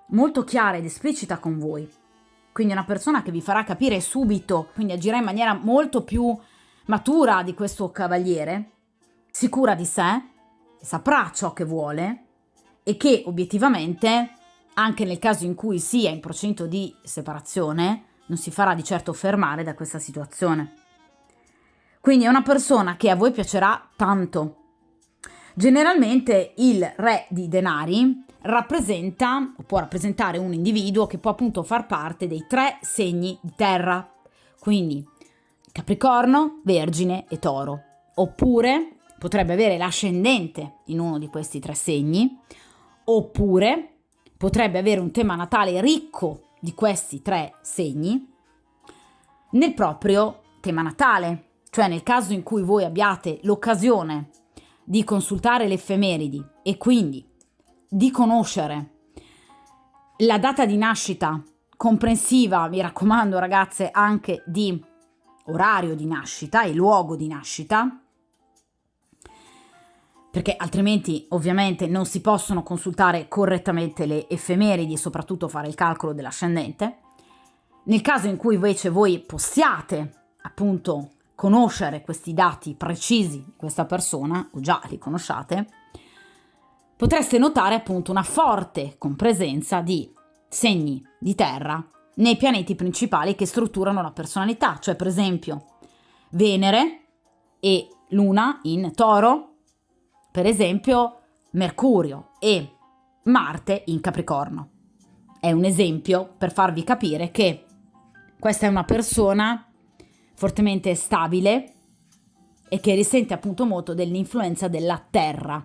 molto chiara ed esplicita con voi. Quindi una persona che vi farà capire subito, quindi agirà in maniera molto più matura di questo cavaliere, sicura di sé, saprà ciò che vuole e che obiettivamente, anche nel caso in cui sia in procinto di separazione, non si farà di certo fermare da questa situazione. Quindi è una persona che a voi piacerà tanto, Generalmente il re di denari rappresenta o può rappresentare un individuo che può appunto far parte dei 3 segni di terra, quindi Capricorno, Vergine e Toro, oppure potrebbe avere l'ascendente in uno di questi 3 segni, oppure potrebbe avere un tema natale ricco di questi 3 segni nel proprio tema natale, cioè nel caso in cui voi abbiate l'occasione di consultare le effemeridi e quindi di conoscere la data di nascita comprensiva, mi raccomando ragazze, anche di orario di nascita e luogo di nascita, perché altrimenti ovviamente non si possono consultare correttamente le effemeridi e soprattutto fare il calcolo dell'ascendente. Nel caso in cui invece voi possiate appunto conoscere questi dati precisi di questa persona, o già li conosciate, potreste notare appunto una forte compresenza di segni di terra nei pianeti principali che strutturano la personalità, cioè per esempio Venere e Luna in Toro, per esempio Mercurio e Marte in Capricorno. È un esempio per farvi capire che questa è una persona fortemente stabile e che risente appunto molto dell'influenza della terra.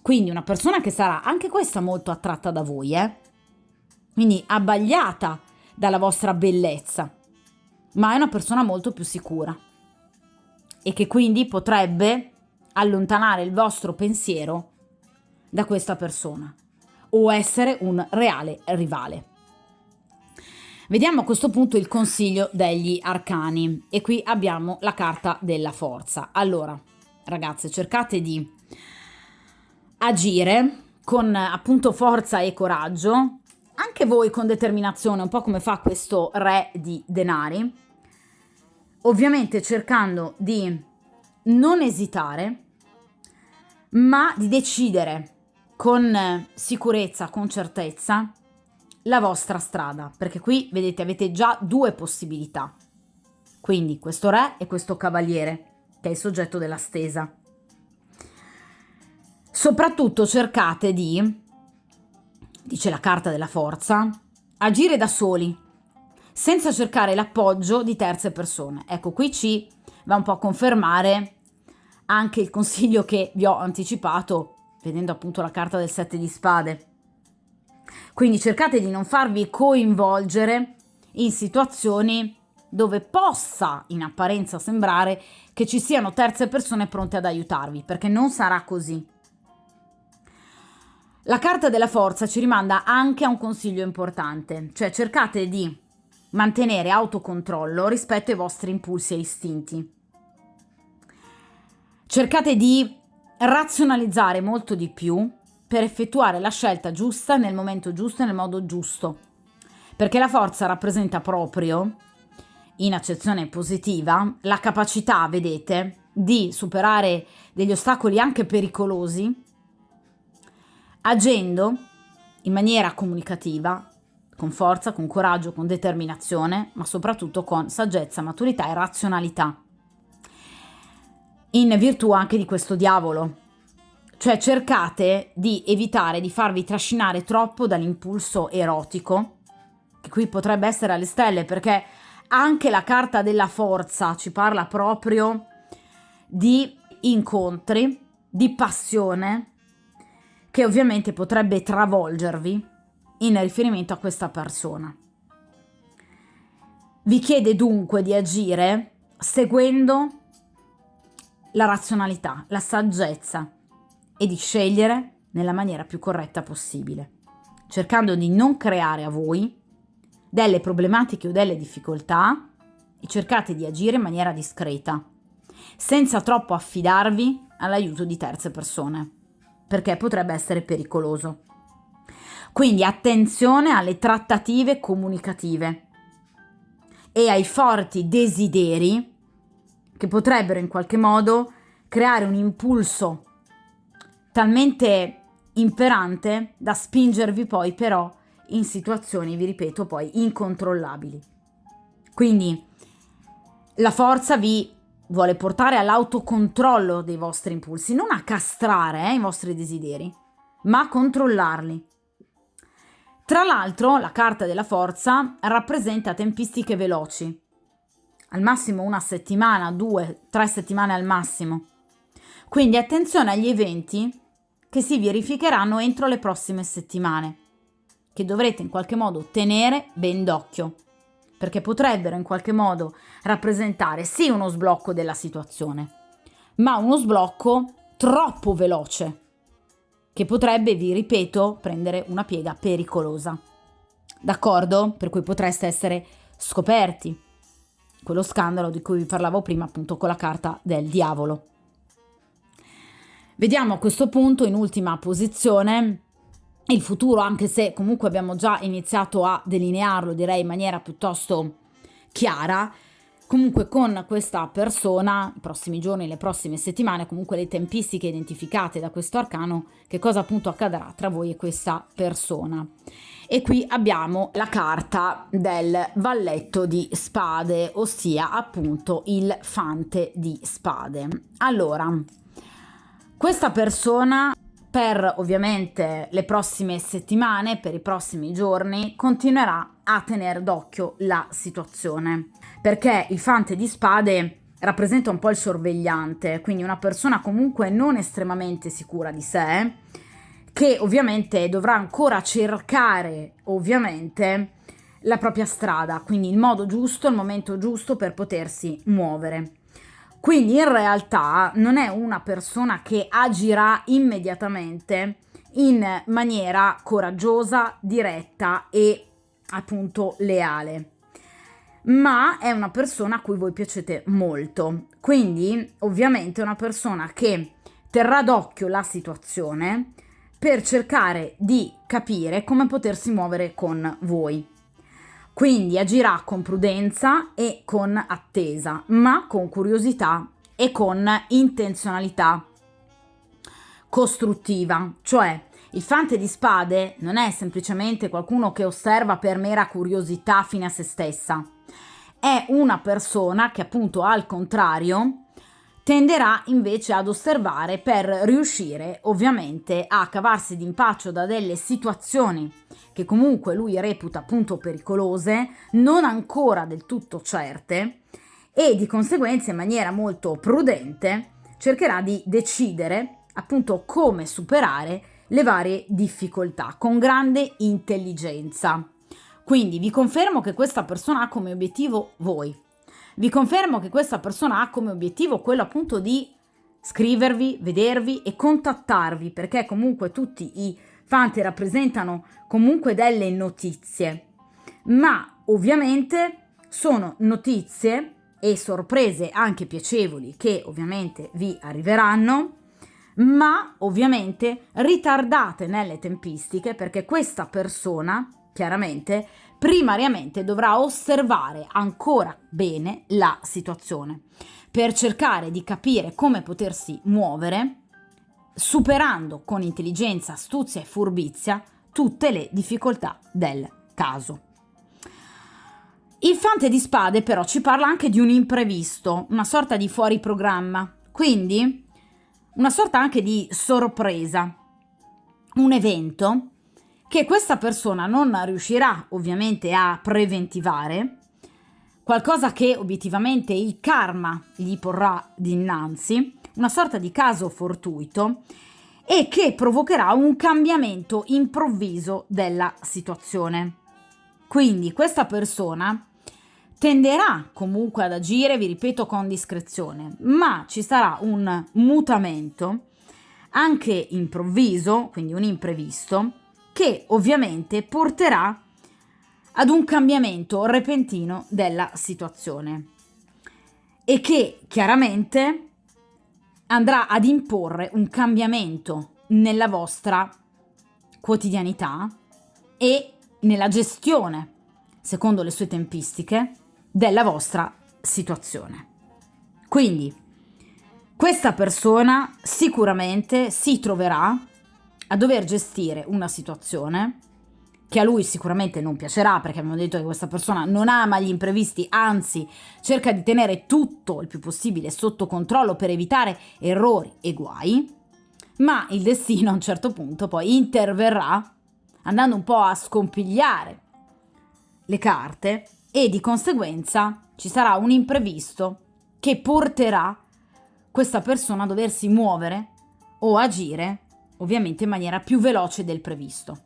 Quindi una persona che sarà anche questa molto attratta da voi, quindi abbagliata dalla vostra bellezza, ma è una persona molto più sicura e che quindi potrebbe allontanare il vostro pensiero da questa persona o essere un reale rivale. Vediamo a questo punto il consiglio degli arcani e qui abbiamo la carta della forza. Allora, ragazze, cercate di agire con appunto forza e coraggio, anche voi con determinazione, un po' come fa questo re di denari, ovviamente cercando di non esitare, ma di decidere con sicurezza, con certezza, la vostra strada, perché qui vedete avete già 2 possibilità, quindi questo re e questo cavaliere che è il soggetto della stesa. Soprattutto cercate di, dice la carta della forza, agire da soli senza cercare l'appoggio di terze persone. Ecco, qui ci va un po' a confermare anche il consiglio che vi ho anticipato vedendo appunto la carta del 7 di spade. Quindi cercate di non farvi coinvolgere in situazioni dove possa in apparenza sembrare che ci siano terze persone pronte ad aiutarvi, perché non sarà così. La carta della forza ci rimanda anche a un consiglio importante, cioè cercate di mantenere autocontrollo rispetto ai vostri impulsi e istinti. Cercate di razionalizzare molto di più per effettuare la scelta giusta nel momento giusto e nel modo giusto, perché la forza rappresenta proprio, in accezione positiva, la capacità, vedete, di superare degli ostacoli anche pericolosi, agendo in maniera comunicativa, con forza, con coraggio, con determinazione, ma soprattutto con saggezza, maturità e razionalità, in virtù anche di questo diavolo. Cioè cercate di evitare di farvi trascinare troppo dall'impulso erotico, che qui potrebbe essere alle stelle, perché anche la carta della forza ci parla proprio di incontri, di passione, che ovviamente potrebbe travolgervi in riferimento a questa persona. Vi chiede dunque di agire seguendo la razionalità, la saggezza, e di scegliere nella maniera più corretta possibile, cercando di non creare a voi delle problematiche o delle difficoltà e cercate di agire in maniera discreta, senza troppo affidarvi all'aiuto di terze persone, perché potrebbe essere pericoloso. Quindi attenzione alle trattative comunicative e ai forti desideri che potrebbero in qualche modo creare un impulso talmente imperante da spingervi poi però in situazioni, vi ripeto, poi incontrollabili. Quindi la forza vi vuole portare all'autocontrollo dei vostri impulsi, non a castrare i vostri desideri, ma a controllarli. Tra l'altro, la carta della forza rappresenta tempistiche veloci, al massimo 1 settimana, 2, 3 settimane al massimo. Quindi attenzione agli eventi che si verificheranno entro le prossime settimane, che dovrete in qualche modo tenere ben d'occhio, perché potrebbero in qualche modo rappresentare sì uno sblocco della situazione, ma uno sblocco troppo veloce, che potrebbe, vi ripeto, prendere una piega pericolosa. D'accordo? Per cui potreste essere scoperti. Quello scandalo di cui vi parlavo prima, appunto con la carta del diavolo. Vediamo a questo punto in ultima posizione il futuro, anche se comunque abbiamo già iniziato a delinearlo, direi in maniera piuttosto chiara. Comunque con questa persona, i prossimi giorni, le prossime settimane, comunque le tempistiche identificate da questo arcano, che cosa appunto accadrà tra voi e questa persona. E qui abbiamo la carta del valletto di spade, ossia appunto il fante di spade. Allora, questa persona per ovviamente le prossime settimane, per i prossimi giorni, continuerà a tenere d'occhio la situazione, perché il fante di spade rappresenta un po' il sorvegliante, quindi una persona comunque non estremamente sicura di sé, che ovviamente dovrà ancora cercare ovviamente la propria strada, quindi il modo giusto, il momento giusto per potersi muovere. Quindi in realtà non è una persona che agirà immediatamente in maniera coraggiosa, diretta e appunto leale, ma è una persona a cui voi piacete molto. Quindi ovviamente è una persona che terrà d'occhio la situazione per cercare di capire come potersi muovere con voi. Quindi agirà con prudenza e con attesa, ma con curiosità e con intenzionalità costruttiva. Cioè, il fante di spade non è semplicemente qualcuno che osserva per mera curiosità fine a se stessa. È una persona che appunto al contrario tenderà invece ad osservare per riuscire ovviamente a cavarsi d'impaccio da delle situazioni che comunque lui reputa appunto pericolose, non ancora del tutto certe, e di conseguenza in maniera molto prudente cercherà di decidere appunto come superare le varie difficoltà con grande intelligenza. Quindi vi confermo che questa persona ha come obiettivo voi. Vi confermo che questa persona ha come obiettivo quello appunto di scrivervi, vedervi e contattarvi, perché comunque tutti i fanti rappresentano comunque delle notizie, ma ovviamente sono notizie e sorprese anche piacevoli che ovviamente vi arriveranno, ma ovviamente ritardate nelle tempistiche, perché questa persona chiaramente primariamente dovrà osservare ancora bene la situazione per cercare di capire come potersi muovere, superando con intelligenza, astuzia e furbizia tutte le difficoltà del caso. Il fante di spade però ci parla anche di un imprevisto, una sorta di fuori programma, quindi una sorta anche di sorpresa, un evento che questa persona non riuscirà ovviamente a preventivare, qualcosa che obiettivamente il karma gli porrà dinanzi, una sorta di caso fortuito, e che provocherà un cambiamento improvviso della situazione. Quindi questa persona tenderà comunque ad agire, vi ripeto, con discrezione, ma ci sarà un mutamento anche improvviso, quindi un imprevisto, che ovviamente porterà ad un cambiamento repentino della situazione e che chiaramente andrà ad imporre un cambiamento nella vostra quotidianità e nella gestione, secondo le sue tempistiche, della vostra situazione. Quindi questa persona sicuramente si troverà a dover gestire una situazione che a lui sicuramente non piacerà, perché abbiamo detto che questa persona non ama gli imprevisti, anzi cerca di tenere tutto il più possibile sotto controllo per evitare errori e guai, ma il destino a un certo punto poi interverrà andando un po' a scompigliare le carte e di conseguenza ci sarà un imprevisto che porterà questa persona a doversi muovere o agire ovviamente in maniera più veloce del previsto.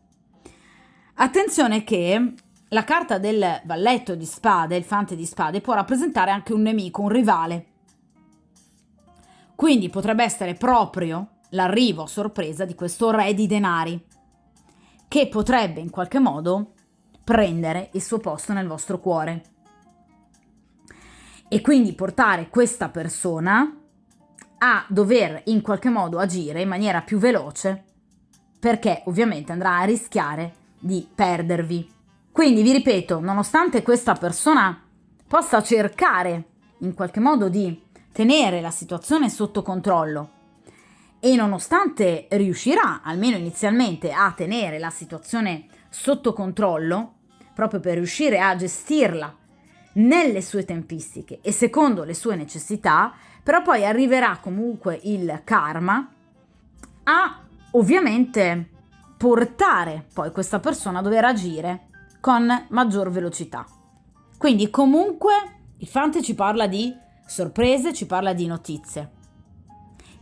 Attenzione che la carta del valletto di spade, il fante di spade, può rappresentare anche un nemico, un rivale. Quindi potrebbe essere proprio l'arrivo a sorpresa di questo re di denari, che potrebbe in qualche modo prendere il suo posto nel vostro cuore. E quindi portare questa persona a dover in qualche modo agire in maniera più veloce, perché ovviamente andrà a rischiare di perdervi. Quindi vi ripeto, nonostante questa persona possa cercare in qualche modo di tenere la situazione sotto controllo e nonostante riuscirà almeno inizialmente a tenere la situazione sotto controllo, proprio per riuscire a gestirla nelle sue tempistiche e secondo le sue necessità, però poi arriverà comunque il karma a ovviamente portare poi questa persona a dover agire con maggior velocità. Quindi comunque il fante ci parla di sorprese, ci parla di notizie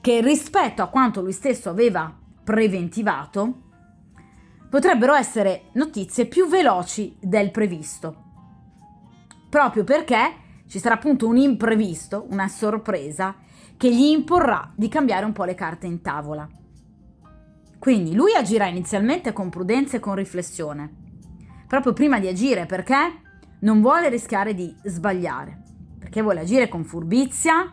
che rispetto a quanto lui stesso aveva preventivato potrebbero essere notizie più veloci del previsto, proprio perché ci sarà appunto un imprevisto, una sorpresa che gli imporrà di cambiare un po' le carte in tavola. Quindi lui agirà inizialmente con prudenza e con riflessione, proprio prima di agire, perché non vuole rischiare di sbagliare, perché vuole agire con furbizia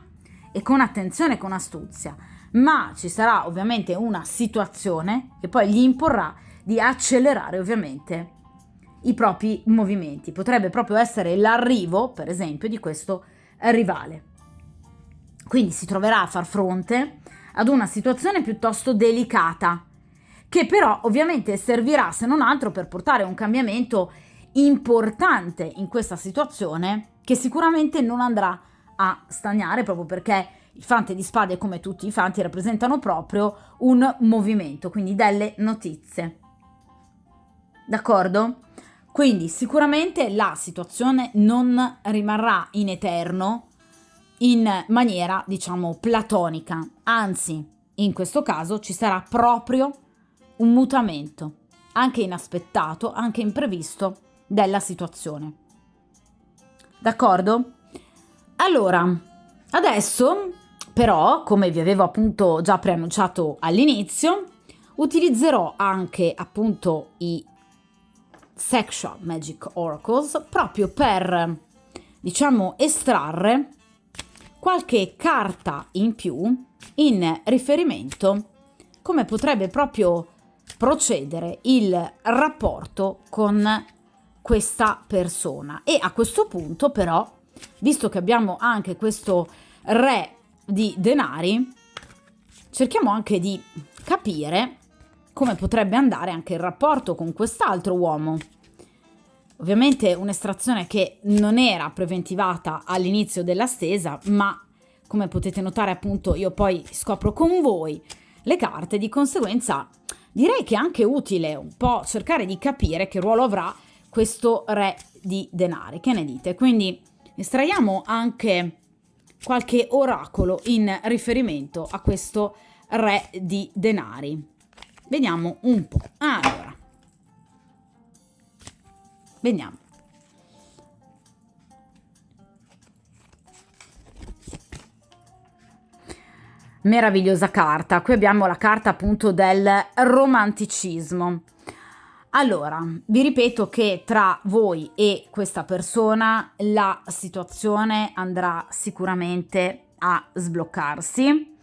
e con attenzione e con astuzia, ma ci sarà ovviamente una situazione che poi gli imporrà di accelerare ovviamente i propri movimenti. Potrebbe proprio essere l'arrivo, per esempio, di questo rivale. Quindi si troverà a far fronte ad una situazione piuttosto delicata, che però ovviamente servirà se non altro per portare un cambiamento importante in questa situazione, che sicuramente non andrà a stagnare, proprio perché il fante di spade, come tutti i fanti, rappresentano proprio un movimento, quindi delle notizie. D'accordo? Quindi sicuramente la situazione non rimarrà in eterno in maniera, diciamo, platonica, anzi, in questo caso ci sarà proprio un mutamento, anche inaspettato, anche imprevisto, della situazione. D'accordo? Allora, adesso però, come vi avevo appunto già preannunciato all'inizio, utilizzerò anche appunto i Sexual Magic Oracles proprio per, diciamo, estrarre qualche carta in più in riferimento come potrebbe proprio procedere il rapporto con questa persona. E a questo punto però, visto che abbiamo anche questo re di denari, cerchiamo anche di capire come potrebbe andare anche il rapporto con quest'altro uomo. Ovviamente un'estrazione che non era preventivata all'inizio della stesa, ma come potete notare appunto io poi scopro con voi le carte, di conseguenza direi che è anche utile un po' cercare di capire che ruolo avrà questo re di denari. Che ne dite? Quindi estraiamo anche qualche oracolo in riferimento a questo re di denari. Vediamo un po'. Allora, vediamo. Meravigliosa carta. Qui abbiamo la carta appunto del romanticismo. Allora, vi ripeto che tra voi e questa persona la situazione andrà sicuramente a sbloccarsi.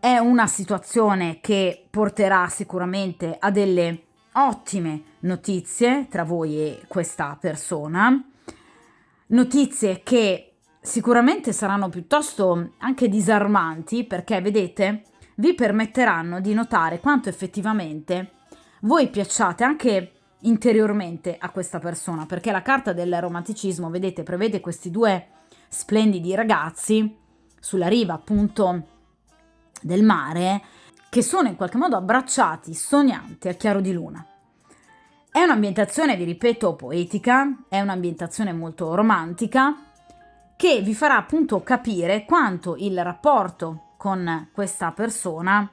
È una situazione che porterà sicuramente a delle ottime notizie tra voi e questa persona. Notizie che sicuramente saranno piuttosto anche disarmanti, perché vedete, vi permetteranno di notare quanto effettivamente voi piacciate anche interiormente a questa persona, perché la carta del romanticismo, vedete, prevede questi due splendidi ragazzi sulla riva appunto del mare che sono in qualche modo abbracciati, sognanti al chiaro di luna. È un'ambientazione, vi ripeto, poetica, è un'ambientazione molto romantica che vi farà appunto capire quanto il rapporto con questa persona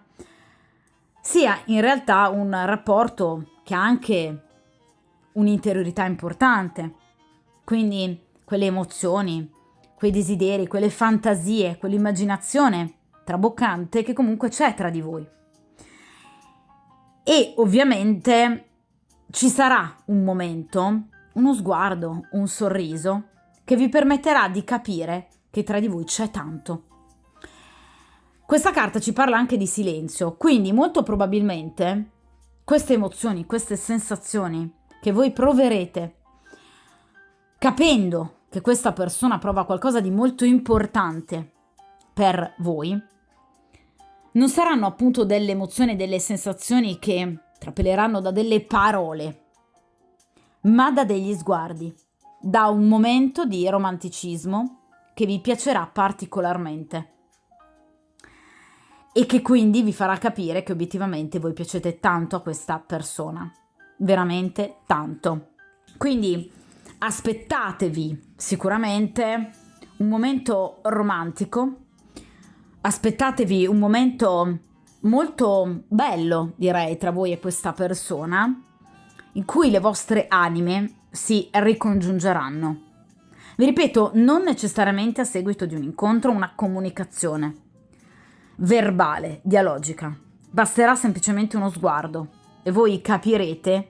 sia in realtà un rapporto che ha anche un'interiorità importante, quindi quelle emozioni, quei desideri, quelle fantasie, quell'immaginazione traboccante che comunque c'è tra di voi. E ovviamente ci sarà un momento, uno sguardo, un sorriso che vi permetterà di capire che tra di voi c'è tanto. Questa carta ci parla anche di silenzio, quindi molto probabilmente queste emozioni, queste sensazioni che voi proverete capendo che questa persona prova qualcosa di molto importante per voi, non saranno appunto delle emozioni, delle sensazioni che trapeleranno da delle parole, ma da degli sguardi, da un momento di romanticismo che vi piacerà particolarmente e che quindi vi farà capire che obiettivamente voi piacete tanto a questa persona, veramente tanto. Quindi aspettatevi sicuramente un momento romantico, aspettatevi un momento molto bello, direi, tra voi e questa persona, in cui le vostre anime si ricongiungeranno. Vi ripeto, non necessariamente a seguito di un incontro, una comunicazione verbale, dialogica. Basterà semplicemente uno sguardo e voi capirete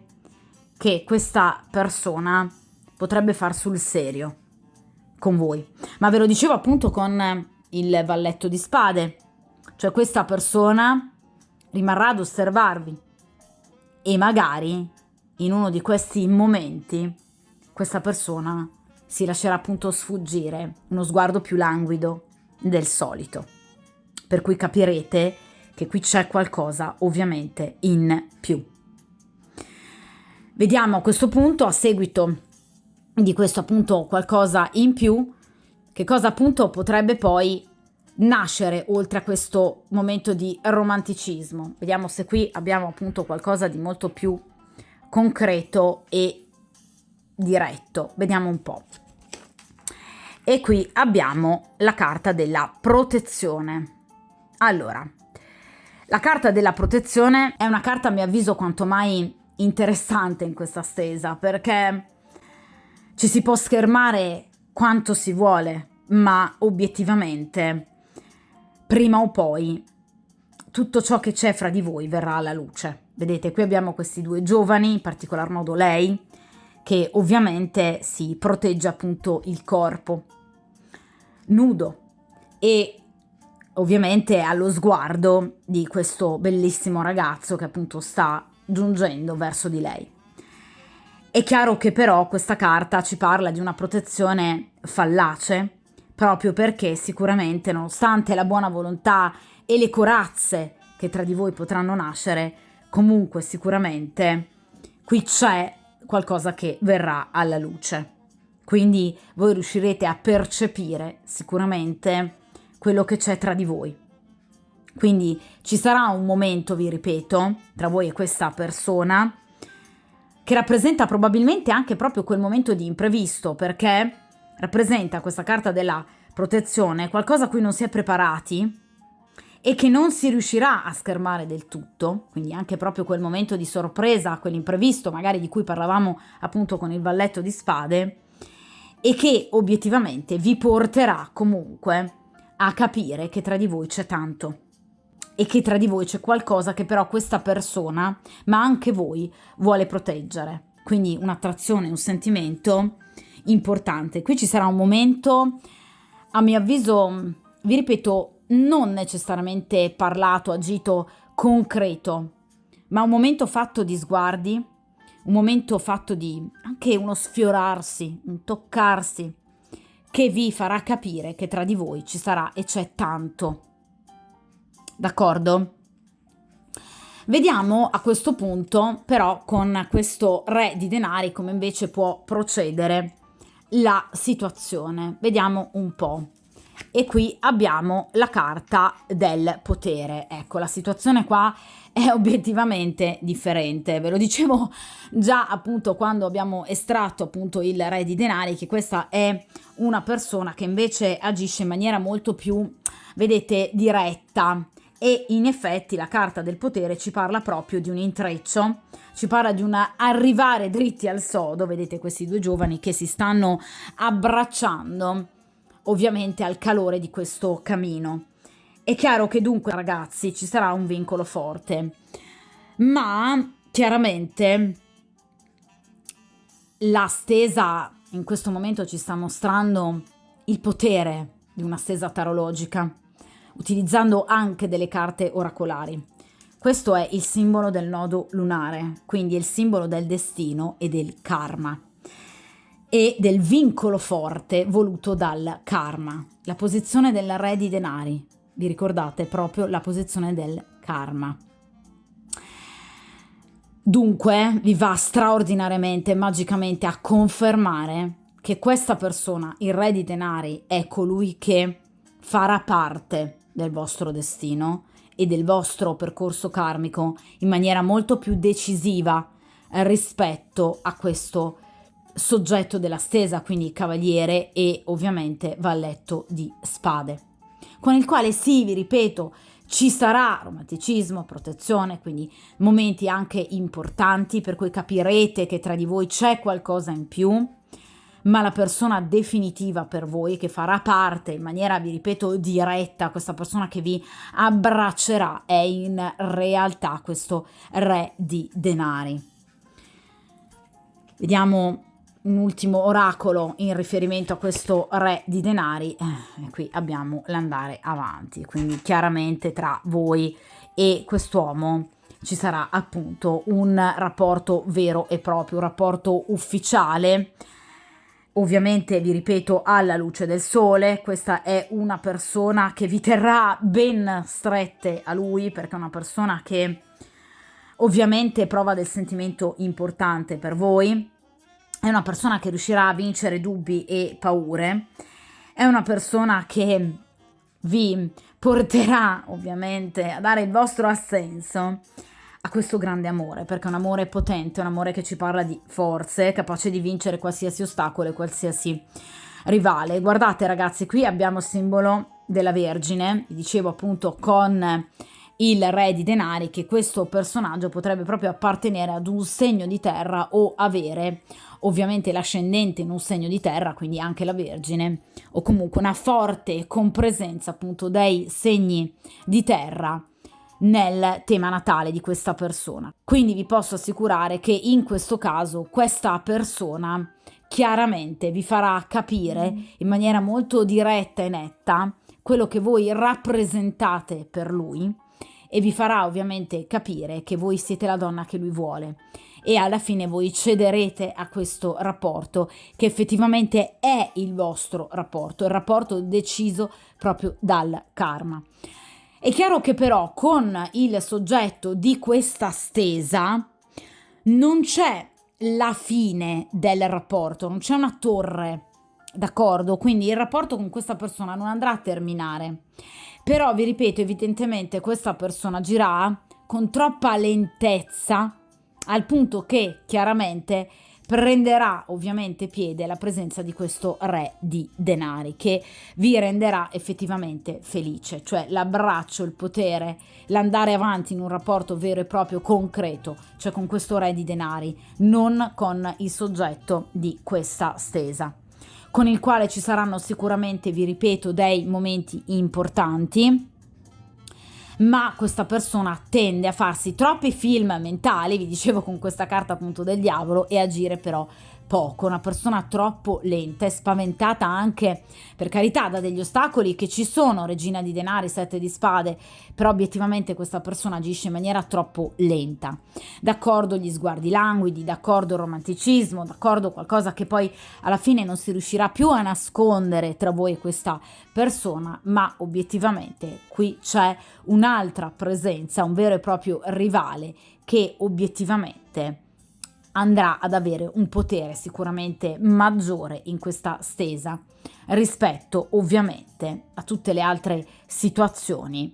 che questa persona potrebbe far sul serio con voi. Ma ve lo dicevo appunto con il valletto di spade, cioè questa persona rimarrà ad osservarvi e magari in uno di questi momenti questa persona si lascerà appunto sfuggire uno sguardo più languido del solito, per cui capirete che qui c'è qualcosa ovviamente in più. Vediamo a questo punto, a seguito di questo appunto qualcosa in più, che cosa appunto potrebbe poi nascere oltre a questo momento di romanticismo. Vediamo se qui abbiamo appunto qualcosa di molto più concreto e diretto. Vediamo un po'. E qui abbiamo la carta della protezione. Allora, la carta della protezione è una carta a mio avviso quanto mai interessante in questa stesa, perché ci si può schermare quanto si vuole, ma obiettivamente prima o poi tutto ciò che c'è fra di voi verrà alla luce. Vedete, qui abbiamo questi due giovani, in particolar modo lei, che ovviamente si protegge appunto il corpo nudo e ovviamente allo sguardo di questo bellissimo ragazzo che appunto sta giungendo verso di lei. È chiaro che però questa carta ci parla di una protezione fallace, proprio perché sicuramente, nonostante la buona volontà e le corazze che tra di voi potranno nascere, comunque sicuramente qui c'è qualcosa che verrà alla luce. Quindi voi riuscirete a percepire sicuramente quello che c'è tra di voi. Quindi ci sarà un momento, vi ripeto, tra voi e questa persona che rappresenta probabilmente anche proprio quel momento di imprevisto, perché rappresenta questa carta della protezione qualcosa a cui non si è preparati e che non si riuscirà a schermare del tutto, quindi anche proprio quel momento di sorpresa, quell'imprevisto magari di cui parlavamo appunto con il valletto di spade, e che obiettivamente vi porterà comunque a capire che tra di voi c'è tanto e che tra di voi c'è qualcosa che però questa persona, ma anche voi, vuole proteggere. Quindi un'attrazione, un sentimento importante. Qui ci sarà un momento, a mio avviso, vi ripeto, non necessariamente parlato, agito, concreto, ma un momento fatto di sguardi, un momento fatto di anche uno sfiorarsi, un toccarsi, che vi farà capire che tra di voi ci sarà e c'è tanto. D'accordo? Vediamo a questo punto però con questo re di denari come invece può procedere la situazione. Vediamo un po'. E qui abbiamo la carta del potere. Ecco, la situazione qua è obiettivamente differente. Ve lo dicevo già appunto quando abbiamo estratto appunto il re di denari, che questa è una persona che invece agisce in maniera molto più, vedete, diretta. E in effetti la carta del potere ci parla proprio di un intreccio, ci parla di un arrivare dritti al sodo. Vedete questi due giovani che si stanno abbracciando ovviamente al calore di questo camino. È chiaro che dunque, ragazzi, ci sarà un vincolo forte, ma chiaramente la stesa in questo momento ci sta mostrando il potere di una stesa tarologica, utilizzando anche delle carte oracolari. Questo è il simbolo del nodo lunare, quindi è il simbolo del destino e del karma e del vincolo forte voluto dal karma. La posizione del re di denari, vi ricordate, proprio la posizione del karma. Dunque vi va straordinariamente, magicamente a confermare che questa persona, il re di denari, è colui che farà parte del vostro destino e del vostro percorso karmico in maniera molto più decisiva rispetto a questo soggetto della stesa, quindi cavaliere e ovviamente valletto di spade, con il quale sì, vi ripeto, ci sarà romanticismo, protezione, quindi momenti anche importanti per cui capirete che tra di voi c'è qualcosa in più, ma la persona definitiva per voi che farà parte in maniera, vi ripeto, diretta, questa persona che vi abbraccerà è in realtà questo re di denari. Vediamo un ultimo oracolo in riferimento a questo re di denari. Qui abbiamo l'andare avanti, quindi chiaramente tra voi e quest'uomo ci sarà appunto un rapporto vero e proprio, un rapporto ufficiale. Ovviamente vi ripeto alla luce del sole. Questa è una persona che vi terrà ben strette a lui, perché è una persona che ovviamente prova del sentimento importante per voi. È una persona che riuscirà a vincere dubbi e paure, è una persona che vi porterà ovviamente a dare il vostro assenso a questo grande amore, perché è un amore potente, un amore che ci parla di forze, capace di vincere qualsiasi ostacolo e qualsiasi rivale. Guardate ragazzi, qui abbiamo il simbolo della Vergine, vi dicevo appunto con il re di denari che questo personaggio potrebbe proprio appartenere ad un segno di terra o avere ovviamente l'ascendente in un segno di terra, quindi anche la Vergine, o comunque una forte compresenza appunto dei segni di terra nel tema natale di questa persona. Quindi vi posso assicurare che in questo caso questa persona chiaramente vi farà capire in maniera molto diretta e netta quello che voi rappresentate per lui e vi farà ovviamente capire che voi siete la donna che lui vuole e alla fine voi cederete a questo rapporto che effettivamente è il vostro rapporto, il rapporto deciso proprio dal karma. È chiaro che però con il soggetto di questa stesa non c'è la fine del rapporto, non c'è una torre, d'accordo? Quindi il rapporto con questa persona non andrà a terminare. Però vi ripeto, evidentemente questa persona agirà con troppa lentezza, al punto che chiaramente prenderà ovviamente piede la presenza di questo re di denari che vi renderà effettivamente felice, cioè l'abbraccio, il potere, l'andare avanti in un rapporto vero e proprio concreto, cioè con questo re di denari, non con il soggetto di questa stesa, con il quale ci saranno sicuramente, vi ripeto, dei momenti importanti, ma questa persona tende a farsi troppi film mentali, vi dicevo con questa carta appunto del diavolo, e agire però poco, una persona troppo lenta e spaventata anche, per carità, da degli ostacoli che ci sono, regina di denari, 7 di spade, però obiettivamente questa persona agisce in maniera troppo lenta. D'accordo gli sguardi languidi, d'accordo il romanticismo, d'accordo qualcosa che poi alla fine non si riuscirà più a nascondere tra voi e questa persona, ma obiettivamente qui c'è un'altra presenza, un vero e proprio rivale che obiettivamente andrà ad avere un potere sicuramente maggiore in questa stesa rispetto ovviamente a tutte le altre situazioni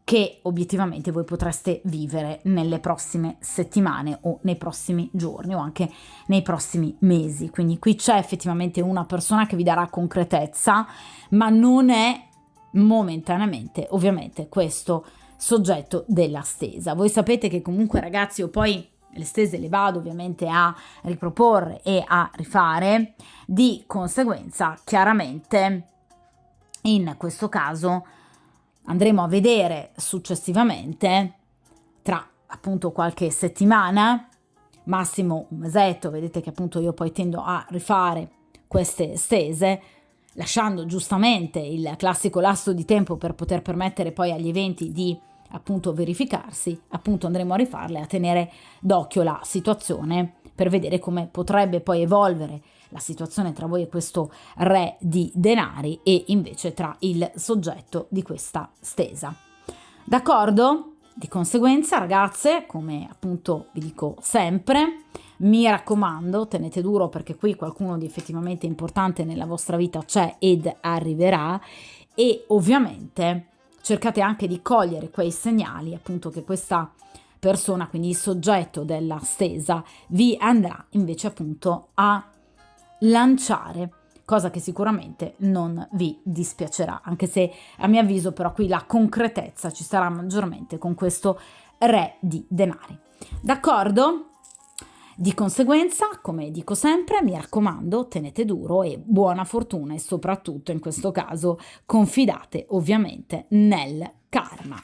che obiettivamente voi potreste vivere nelle prossime settimane o nei prossimi giorni o anche nei prossimi mesi. Quindi qui c'è effettivamente una persona che vi darà concretezza, ma non è momentaneamente ovviamente questo soggetto della stesa. Voi sapete che comunque, ragazzi, io poi le stese le vado ovviamente a riproporre e a rifare, di conseguenza chiaramente in questo caso andremo a vedere successivamente, tra appunto qualche settimana, massimo un mesetto. Vedete che appunto io poi tendo a rifare queste stese, lasciando giustamente il classico lasso di tempo per poter permettere poi agli eventi di appunto verificarsi. Appunto andremo a rifarle, a tenere d'occhio la situazione per vedere come potrebbe poi evolvere la situazione tra voi e questo re di denari e invece tra il soggetto di questa stesa. D'accordo? Di conseguenza, ragazze, come appunto vi dico sempre, mi raccomando, tenete duro, perché qui qualcuno di effettivamente importante nella vostra vita c'è ed arriverà, e ovviamente cercate anche di cogliere quei segnali appunto che questa persona, quindi il soggetto della stesa, vi andrà invece appunto a lanciare, cosa che sicuramente non vi dispiacerà, anche se a mio avviso però qui la concretezza ci sarà maggiormente con questo re di denari. D'accordo? Di conseguenza, come dico sempre, mi raccomando, tenete duro e buona fortuna, e soprattutto in questo caso confidate ovviamente nel karma.